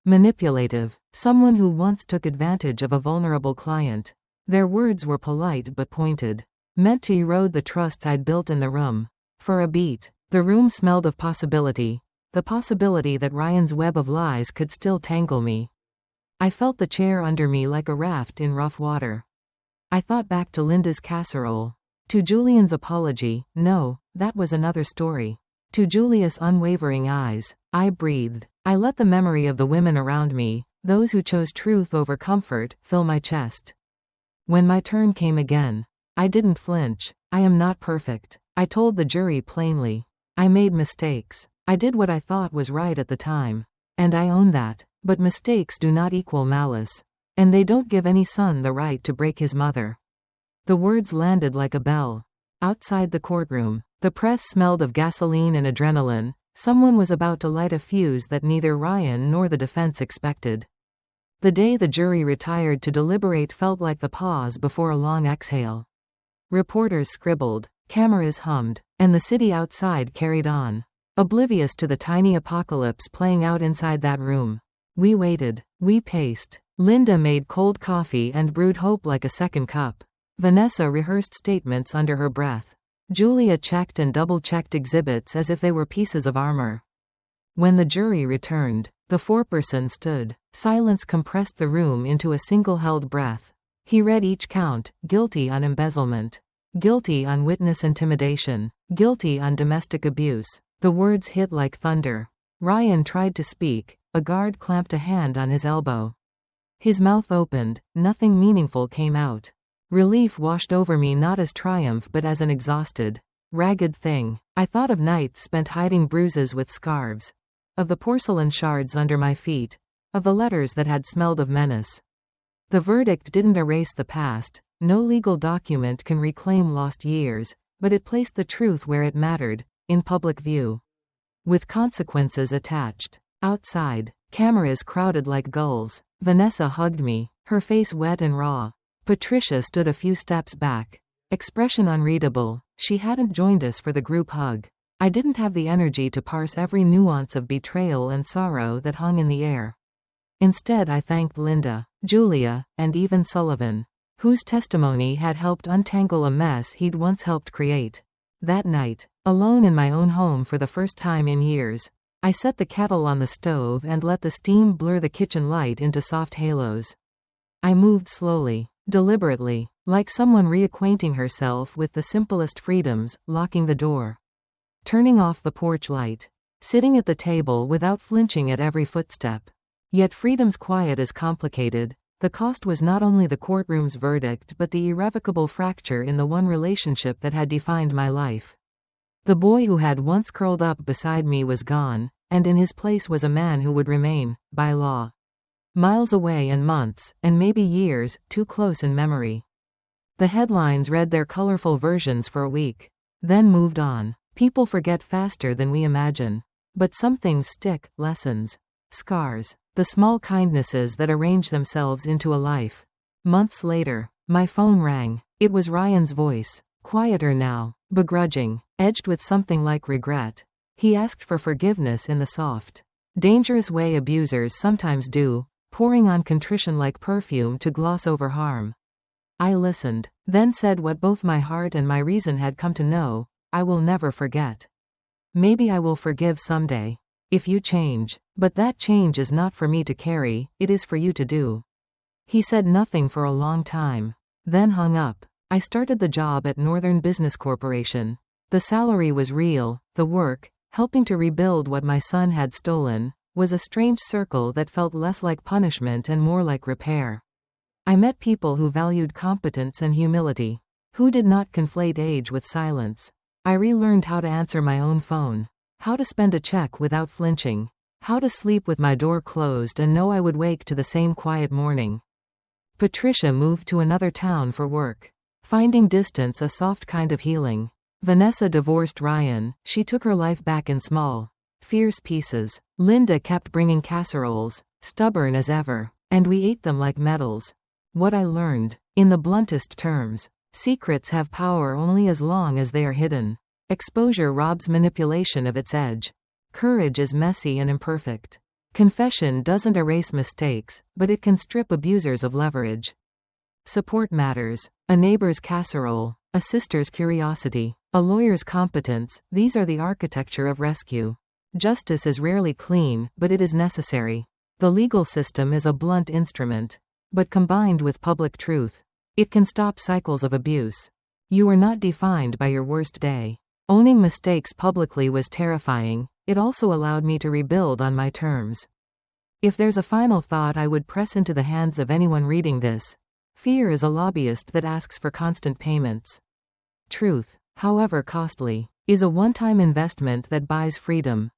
manipulative, someone who once took advantage of a vulnerable client. Their words were polite but pointed, meant to erode the trust I'd built in the room. For a beat, the room smelled of possibility. The possibility that Ryan's web of lies could still tangle me. I felt the chair under me like a raft in rough water. I thought back to Linda's casserole. To Julian's apology. No, that was another story. To Julia's unwavering eyes. I breathed. I let the memory of the women around me, those who chose truth over comfort, fill my chest. When my turn came again, I didn't flinch. I am not perfect. I told the jury plainly. I made mistakes. I did what I thought was right at the time. And I own that. But mistakes do not equal malice. And they don't give any son the right to break his mother. The words landed like a bell. Outside the courtroom, the press smelled of gasoline and adrenaline. Someone was about to light a fuse that neither Ryan nor the defense expected. The day the jury retired to deliberate felt like the pause before a long exhale. Reporters scribbled, cameras hummed, and the city outside carried on. oblivious to the tiny apocalypse playing out inside that room. We waited. We paced. Linda made cold coffee and brewed hope like a second cup. Vanessa rehearsed statements under her breath. Julia checked and double-checked exhibits as if they were pieces of armor. When the jury returned, the foreperson stood. Silence compressed the room into a single held breath. He read each count: guilty on embezzlement, guilty on witness intimidation, guilty on domestic abuse. The words hit like thunder. Ryan tried to speak. A guard clamped a hand on his elbow. His mouth opened. Nothing meaningful came out. Relief washed over me, not as triumph but as an exhausted, ragged thing. I thought of nights spent hiding bruises with scarves, of the porcelain shards under my feet, of the letters that had smelled of menace. The verdict didn't erase the past. No legal document can reclaim lost years, but it placed the truth where it mattered, in public view, with consequences attached. Outside, cameras crowded like gulls. Vanessa hugged me, her face wet and raw. Patricia stood a few steps back, expression unreadable. She hadn't joined us for the group hug. I didn't have the energy to parse every nuance of betrayal and sorrow that hung in the air. Instead, I thanked Linda, Julia, and even Sullivan, whose testimony had helped untangle a mess he'd once helped create. That night, alone in my own home for the first time in years, I set the kettle on the stove and let the steam blur the kitchen light into soft halos. I moved slowly, deliberately, like someone reacquainting herself with the simplest freedoms, locking the door, turning off the porch light, sitting at the table without flinching at every footstep. Yet freedom's quiet is complicated. The cost was not only the courtroom's verdict but the irrevocable fracture in the one relationship that had defined my life. The boy who had once curled up beside me was gone, and in his place was a man who would remain, by law, miles away and months, and maybe years, too close in memory. The headlines read their colorful versions for a week, then moved on. People forget faster than we imagine. But some things stick: lessons, scars, the small kindnesses that arrange themselves into a life. Months later, my phone rang. It was Ryan's voice, quieter now, begrudging, edged with something like regret. He asked for forgiveness in the soft, dangerous way abusers sometimes do, pouring on contrition like perfume to gloss over harm. I listened, then said what both my heart and my reason had come to know: I will never forget. Maybe I will forgive someday, if you change, but that change is not for me to carry, it is for you to do. He said nothing for a long time, then hung up. I started the job at Northern Business Corporation. The salary was real. The work, helping to rebuild what my son had stolen, was a strange circle that felt less like punishment and more like repair. I met people who valued competence and humility, who did not conflate age with silence. I relearned how to answer my own phone, how to spend a check without flinching, how to sleep with my door closed and know I would wake to the same quiet morning. Patricia moved to another town for work, finding distance a soft kind of healing. Vanessa divorced Ryan. She took her life back in small, fierce pieces. Linda kept bringing casseroles, stubborn as ever, and we ate them like medals. What I learned, in the bluntest terms: secrets have power only as long as they are hidden. Exposure robs manipulation of its edge. Courage is messy and imperfect. Confession doesn't erase mistakes, but it can strip abusers of leverage. Support matters. A neighbor's casserole, a sister's curiosity, a lawyer's competence, these are the architecture of rescue. Justice is rarely clean, but it is necessary. The legal system is a blunt instrument, but combined with public truth, it can stop cycles of abuse. You are not defined by your worst day. Owning mistakes publicly was terrifying. It also allowed me to rebuild on my terms. If there's a final thought I would press into the hands of anyone reading this: fear is a lobbyist that asks for constant payments. Truth, however costly, is a one-time investment that buys freedom.